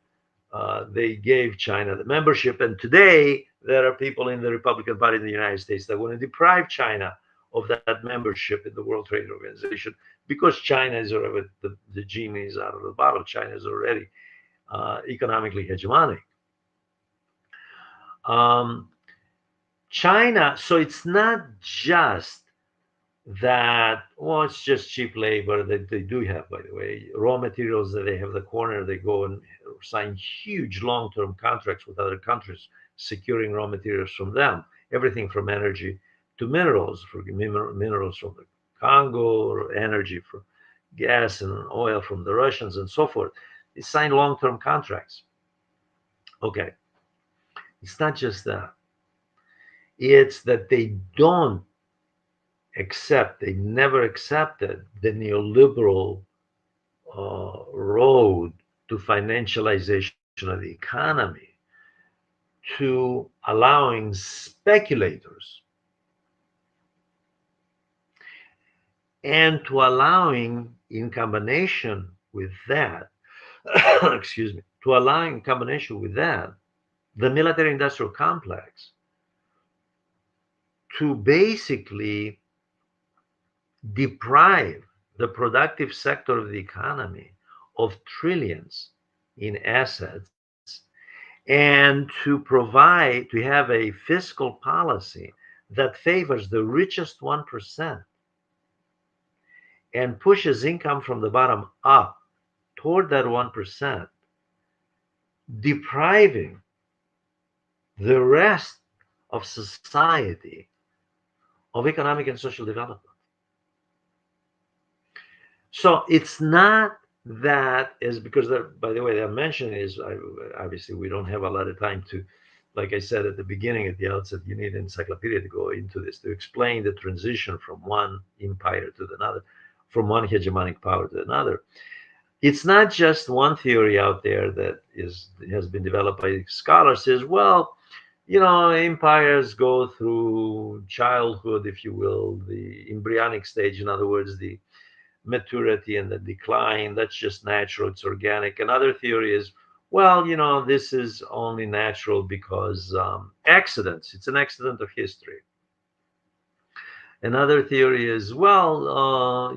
China the membership. And today, there are people in the Republican Party in the United States that want to deprive China of that membership in the World Trade Organization, because China is already, the genie is out of the bottle. China is already economically hegemonic. Um, China, so it's not just that, well, it's just cheap labor that they do have, by the way, raw materials that they have the corner, they go and sign huge long-term contracts with other countries, securing raw materials from them, everything from energy to minerals, for minerals from the Congo, or energy for gas and oil from the Russians and so forth. They sign long-term contracts. Okay, it's not just that. It's that they never accepted the neoliberal road to financialization of the economy, to allowing speculators and to allowing, in combination with that, excuse me, to allow in combination with that, the military industrial complex to basically deprive the productive sector of the economy of trillions in assets, and to provide, to have a fiscal policy that favors the richest 1% and pushes income from the bottom up toward that 1%, depriving the rest of society of economic and social development. So it's not that is because they're, by the way, that mention is, obviously we don't have a lot of time to, like I said at the beginning, at the outset, you need an encyclopedia to go into this, to explain the transition from one empire to another, from one hegemonic power to another. It's not just one theory out there that has been developed by scholars says, well, empires go through childhood, if you will, the embryonic stage, in other words, the maturity and the decline. That's just natural, it's organic. Another theory is, well, this is only natural because accidents, it's an accident of history. Another theory is, well,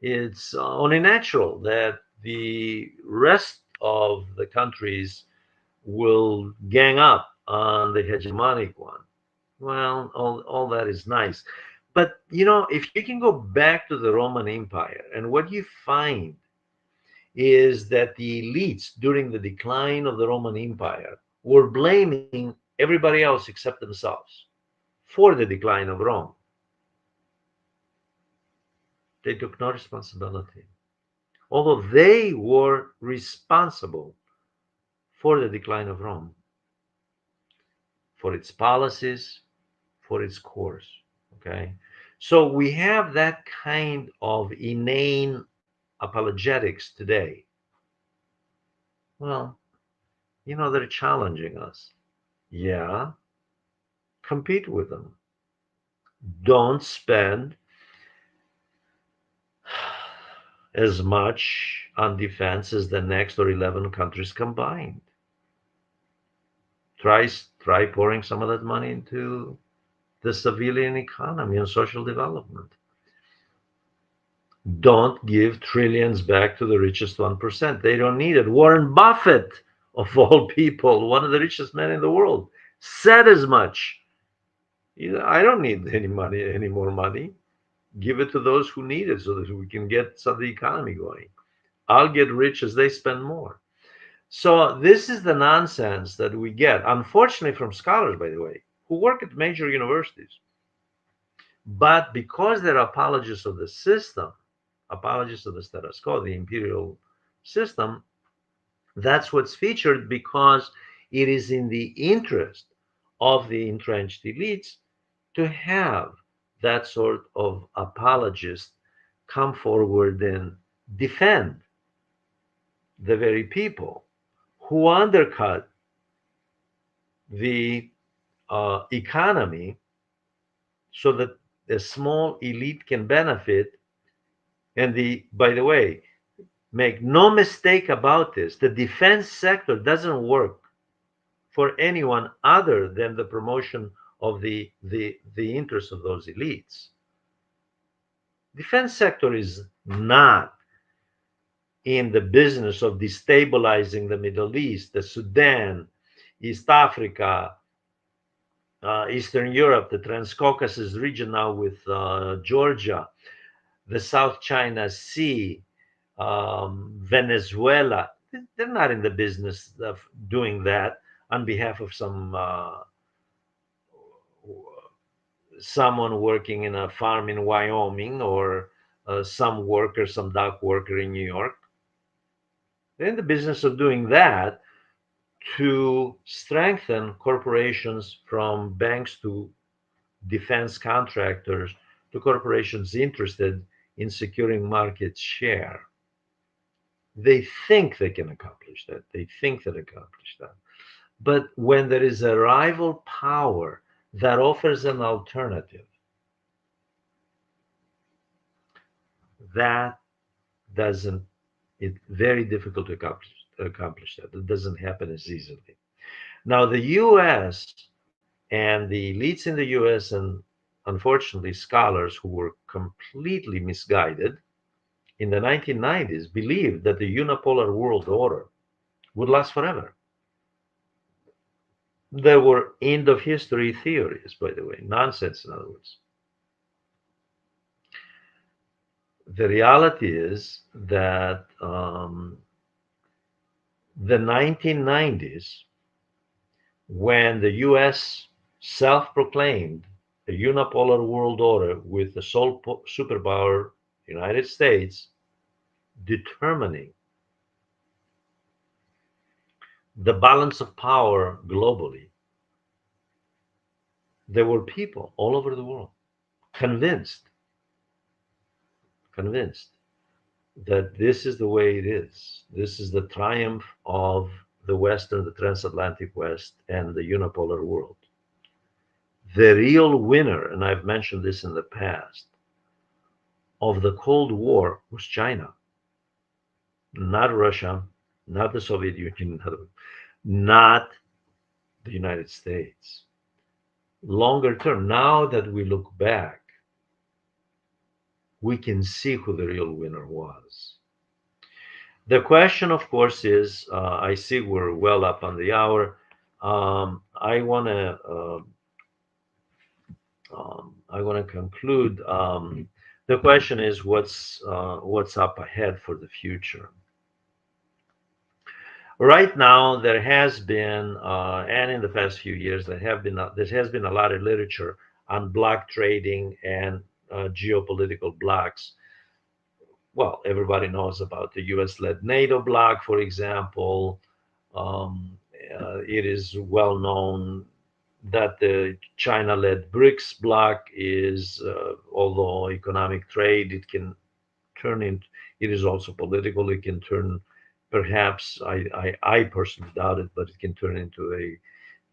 it's only natural that the rest of the countries will gang up on the hegemonic one. Well, all that is nice. But, if you can go back to the Roman Empire, and what you find is that the elites during the decline of the Roman Empire were blaming everybody else except themselves for the decline of Rome. They took no responsibility, although they were responsible for the decline of Rome, for its policies, for its course. Okay. So we have that kind of inane apologetics today. Well, they're challenging us. Yeah, compete with them. Don't spend as much on defense as the next or 11 countries combined. Try pouring some of that money into the civilian economy and social development. Don't give trillions back to the richest 1%. They don't need it. Warren Buffett, of all people, one of the richest men in the world, said as much. I don't need any more money. Give it to those who need it so that we can get some of the economy going. I'll get rich as they spend more. So this is the nonsense that we get, unfortunately, from scholars, by the way, who work at major universities. But because they're apologists of the system, apologists of the status quo, the imperial system, that's what's featured because it is in the interest of the entrenched elites to have that sort of apologist come forward and defend the very people who undercut the economy so that a small elite can benefit. And by the way, make no mistake about this, the defense sector doesn't work for anyone other than the promotion of the interests of those elites. Defense sector is not in the business of destabilizing the Middle East, the Sudan, East Africa, Eastern Europe, the Transcaucasus region now with Georgia, the South China Sea, Venezuela. They're not in the business of doing that on behalf of someone working in a farm in Wyoming or some worker, some dock worker in New York. They're in the business of doing that to strengthen corporations, from banks to defense contractors to corporations interested in securing market share. They think they can accomplish that. They think they accomplish that. But when there is a rival power that offers an alternative, that doesn't, it's very difficult to accomplish that. It doesn't happen as easily. Now, the US and the elites in the US, and unfortunately scholars who were completely misguided in the 1990s, believed that the unipolar world order would last forever. There were end of history theories, by the way, nonsense, in other words. The reality is that the 1990s, when the US self-proclaimed a unipolar world order with the sole superpower, United States, determining the balance of power globally, there were people all over the world convinced that this is the way it is. This is the triumph of the Western, the transatlantic West, and the unipolar world. The real winner, and I've mentioned this in the past, of the Cold War was China, not Russia, not the Soviet Union, not the United States. Longer term, now that we look back, we can see who the real winner was. The question, of course, is, I see we're well up on the hour. I want to conclude. The question is, what's up ahead for the future? Right now, there has been, and in the past few years, there has been a lot of literature on block trading and geopolitical blocks. Well, everybody knows about the US-led NATO bloc, for example. It is well known that the China-led BRICS bloc is, although economic trade, it can turn into, it is also political. It can turn, perhaps, I personally doubt it, but it can turn into a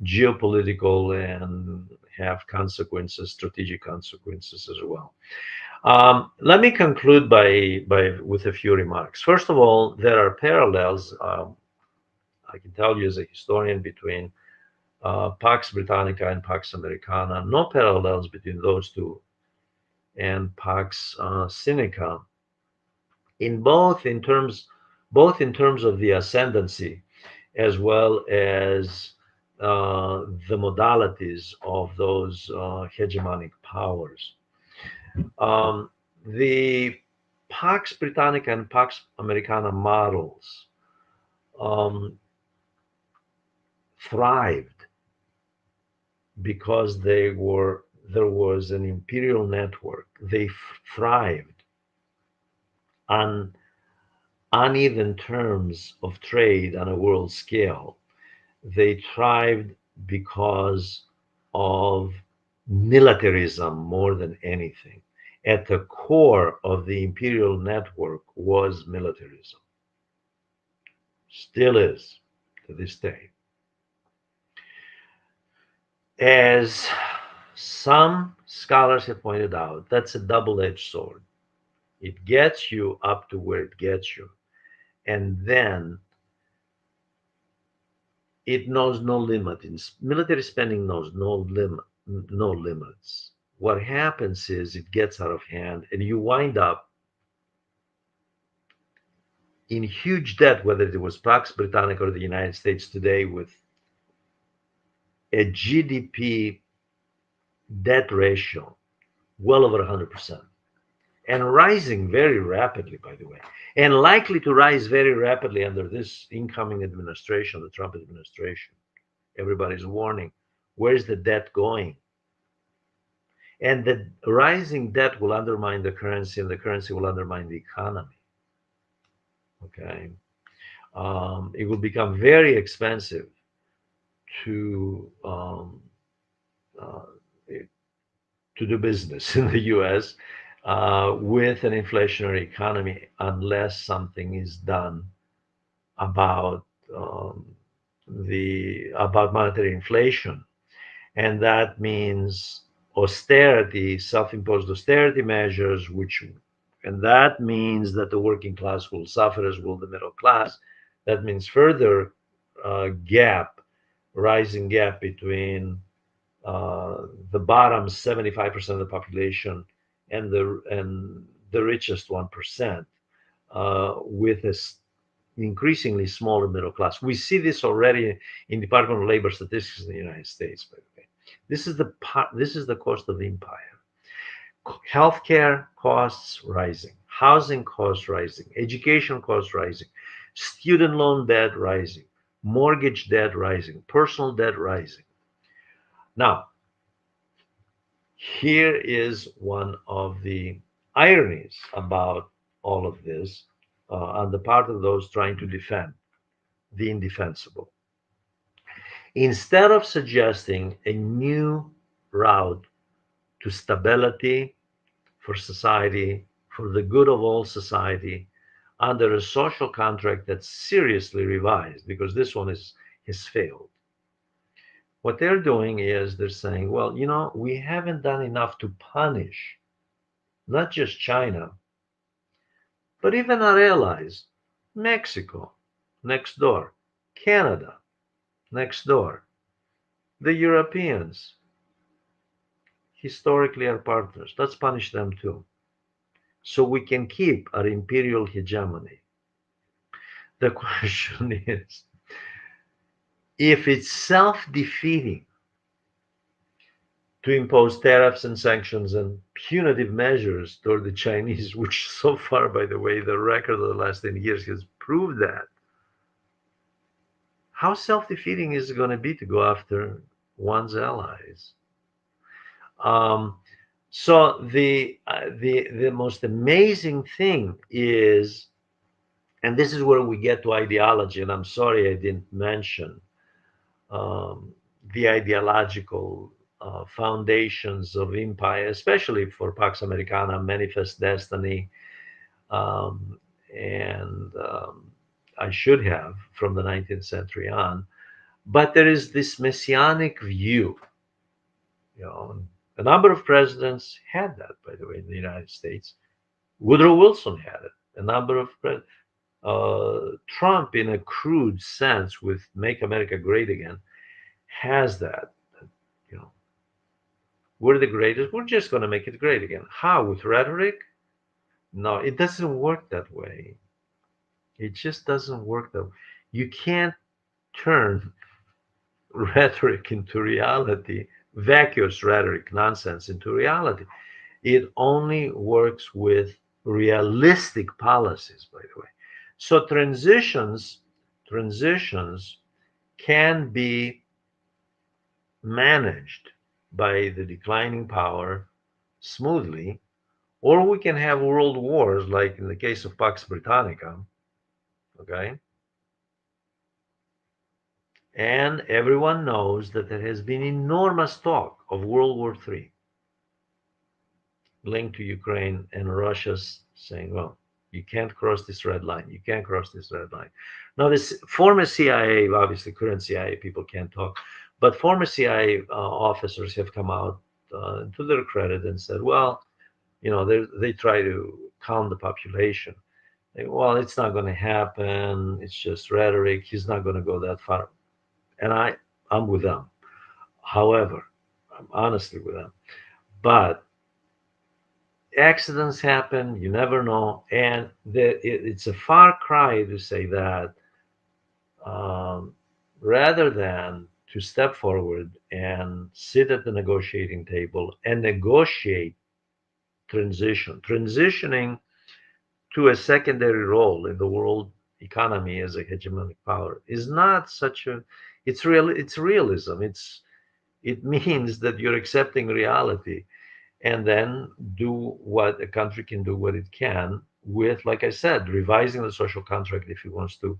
geopolitical and have consequences, strategic consequences as well. Let me conclude with a few remarks. First of all, there are parallels, I can tell you as a historian, between Pax Britannica and Pax Americana. No parallels between those two and Pax Sinica, both in terms of the ascendancy as well as the modalities of those hegemonic powers. The Pax Britannica and Pax Americana models thrived because there was an imperial network. They thrived on uneven terms of trade on a world scale. They thrived because of militarism more than anything. At the core of the imperial network was militarism. Still is to this day. As some scholars have pointed out, that's a double-edged sword. It gets you up to where it gets you, and then it knows no limit. Military spending knows no no limits. What happens is it gets out of hand, and you wind up in huge debt, whether it was Pax Britannica or the United States today, with a GDP debt ratio well over 100%, and rising very rapidly, by the way, and likely to rise very rapidly under this incoming administration, the Trump administration. Everybody's warning, where's the debt going? And the rising debt will undermine the currency, and the currency will undermine the economy. Okay. It will become very expensive to uh, to do business in the U.S. With an inflationary economy, unless something is done about the about monetary inflation, and that means austerity, self-imposed austerity measures, and that means that the working class will suffer, as will the middle class. That means further rising gap between the bottom 75% of the population and the richest 1%, with a increasingly smaller middle class. We see this already in Department of Labor statistics in the United States, by the way. This is the cost of empire. Healthcare costs rising, housing costs rising, education costs rising, student loan debt rising, mortgage debt rising, personal debt rising. Now, here is one of the ironies about all of this on the part of those trying to defend the indefensible. Instead of suggesting a new route to stability for society, for the good of all society, under a social contract that's seriously revised, because this one has failed. What they're doing is they're saying, well, we haven't done enough to punish not just China, but even our allies, Mexico, next door, Canada, next door, the Europeans, historically our partners. Let's punish them too, so we can keep our imperial hegemony. The question is, if it's self-defeating to impose tariffs and sanctions and punitive measures toward the Chinese, which so far, by the way, the record of the last 10 years has proved that, how self-defeating is it going to be to go after one's allies? So the most amazing thing is, and this is where we get to ideology, and I'm sorry I didn't mention the ideological foundations of empire, especially for Pax Americana, Manifest Destiny, and I should have from the 19th century on. But there is this messianic view. A number of presidents had that, by the way, in the United States. Woodrow Wilson had it. A number of Trump, in a crude sense, with "Make America Great Again," has that. We're the greatest. We're just going to make it great again. How? With rhetoric? No, it doesn't work that way. It just doesn't work that way. You can't turn rhetoric into reality, vacuous rhetoric nonsense into reality. It only works with realistic policies, by the way. So transitions can be managed by the declining power smoothly, or we can have world wars, like in the case of Pax Britannica. Okay. And everyone knows that there has been enormous talk of World War III linked to Ukraine, and Russia's saying, well, you can't cross this red line. You can't cross this red line. Now, this former CIA, obviously current CIA people can't talk, but former CIA officers have come out to their credit and said, well, they try to calm the population. Well, it's not going to happen. It's just rhetoric. He's not going to go that far. And I'm with them. However, honestly with them. But accidents happen, you never know. And it's a far cry to say that um, rather than to step forward and sit at the negotiating table and negotiate transitioning to a secondary role in the world economy as a hegemonic power is not such a it's realism. It means that you're accepting reality and then do what a country can do what it can with, like I said, revising the social contract if it wants to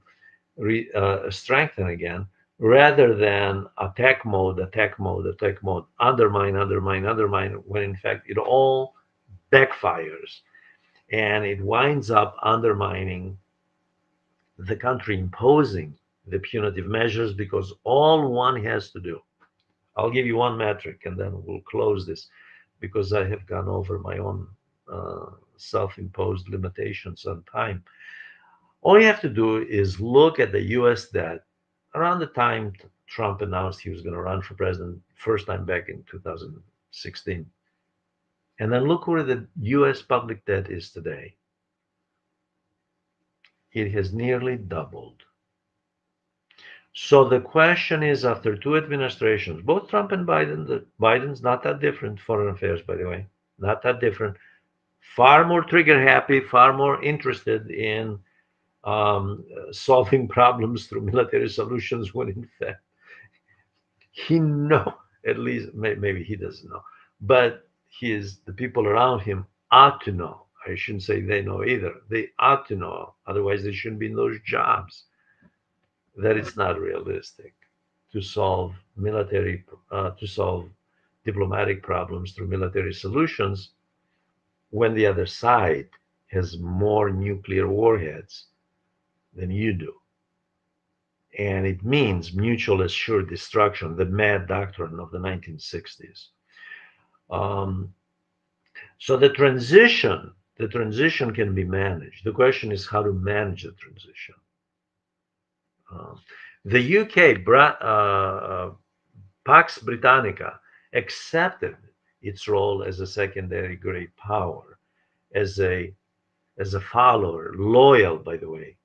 strengthen again, rather than attack mode, undermine, when in fact it all backfires and it winds up undermining the country, imposing the punitive measures, because all one has to do. I'll give you one metric and then we'll close this because I have gone over my own self imposed limitations on time. All you have to do is look at the US debt around the time Trump announced he was going to run for president, first time back in 2016. And then look where the US public debt is today. It has nearly doubled. So the question is, after two administrations, both Trump and Biden, Biden's not that different, foreign affairs, by the way, not that different, far more trigger happy, far more interested in solving problems through military solutions, when in fact he know, at least maybe he doesn't know, but the people around him ought to know. I shouldn't say they know either. They ought to know, otherwise they shouldn't be in those jobs, that it's not realistic to solve to solve diplomatic problems through military solutions when the other side has more nuclear warheads than you do. And it means mutual assured destruction, the mad doctrine of the 1960s. Um, so the transition can be managed. The question is how to manage the transition. Um, the UK, Pax Britannica, accepted its role as a secondary great power, as a follower, loyal, by the way,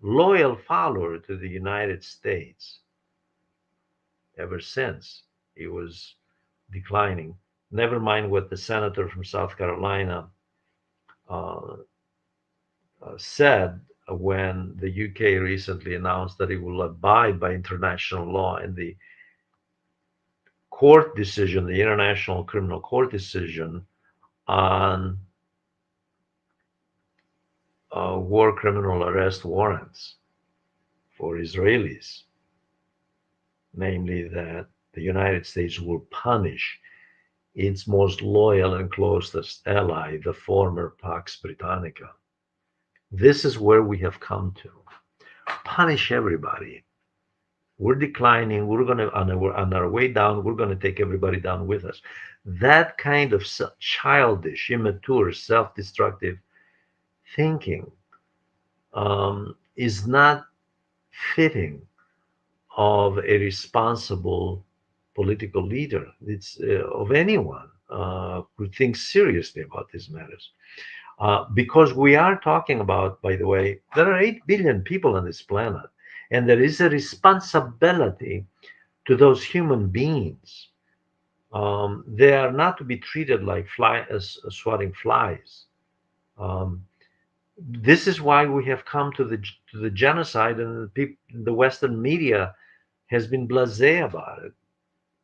loyal follower to the United States ever since it was declining. Never mind what the senator from South Carolina uh, said when the UK recently announced that it will abide by international law and the court decision, the International Criminal Court decision on war criminal arrest warrants for Israelis, namely that the United States will punish its most loyal and closest ally, the former Pax Britannica. This is where we have come to. Punish everybody. We're declining. We're going to, on our way down, we're going to take everybody down with us. That kind of childish, immature, self destructive thinking is not fitting of a responsible political leader. It's of anyone who thinks seriously about these matters. Because we are talking about, by the way, there are 8 billion people on this planet, and there is a responsibility to those human beings. They are not to be treated like swatting flies. Um, this is why we have come to the genocide, and the Western media has been blasé about it,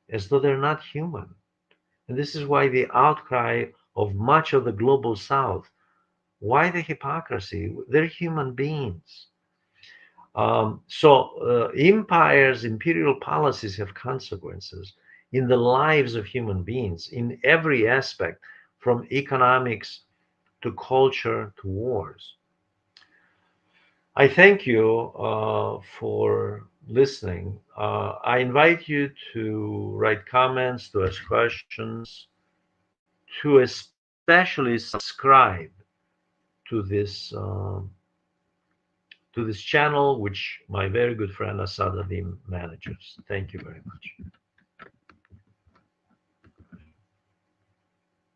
as though they're not human. And this is why the outcry of much of the global South. Why the hypocrisy? They're human beings. So empires, imperial policies have consequences in the lives of human beings in every aspect, from economics to culture to wars. I thank you for listening. I invite you to write comments, to ask questions, to especially subscribe to this channel, which my very good friend Asad Adim manages. Thank you very much.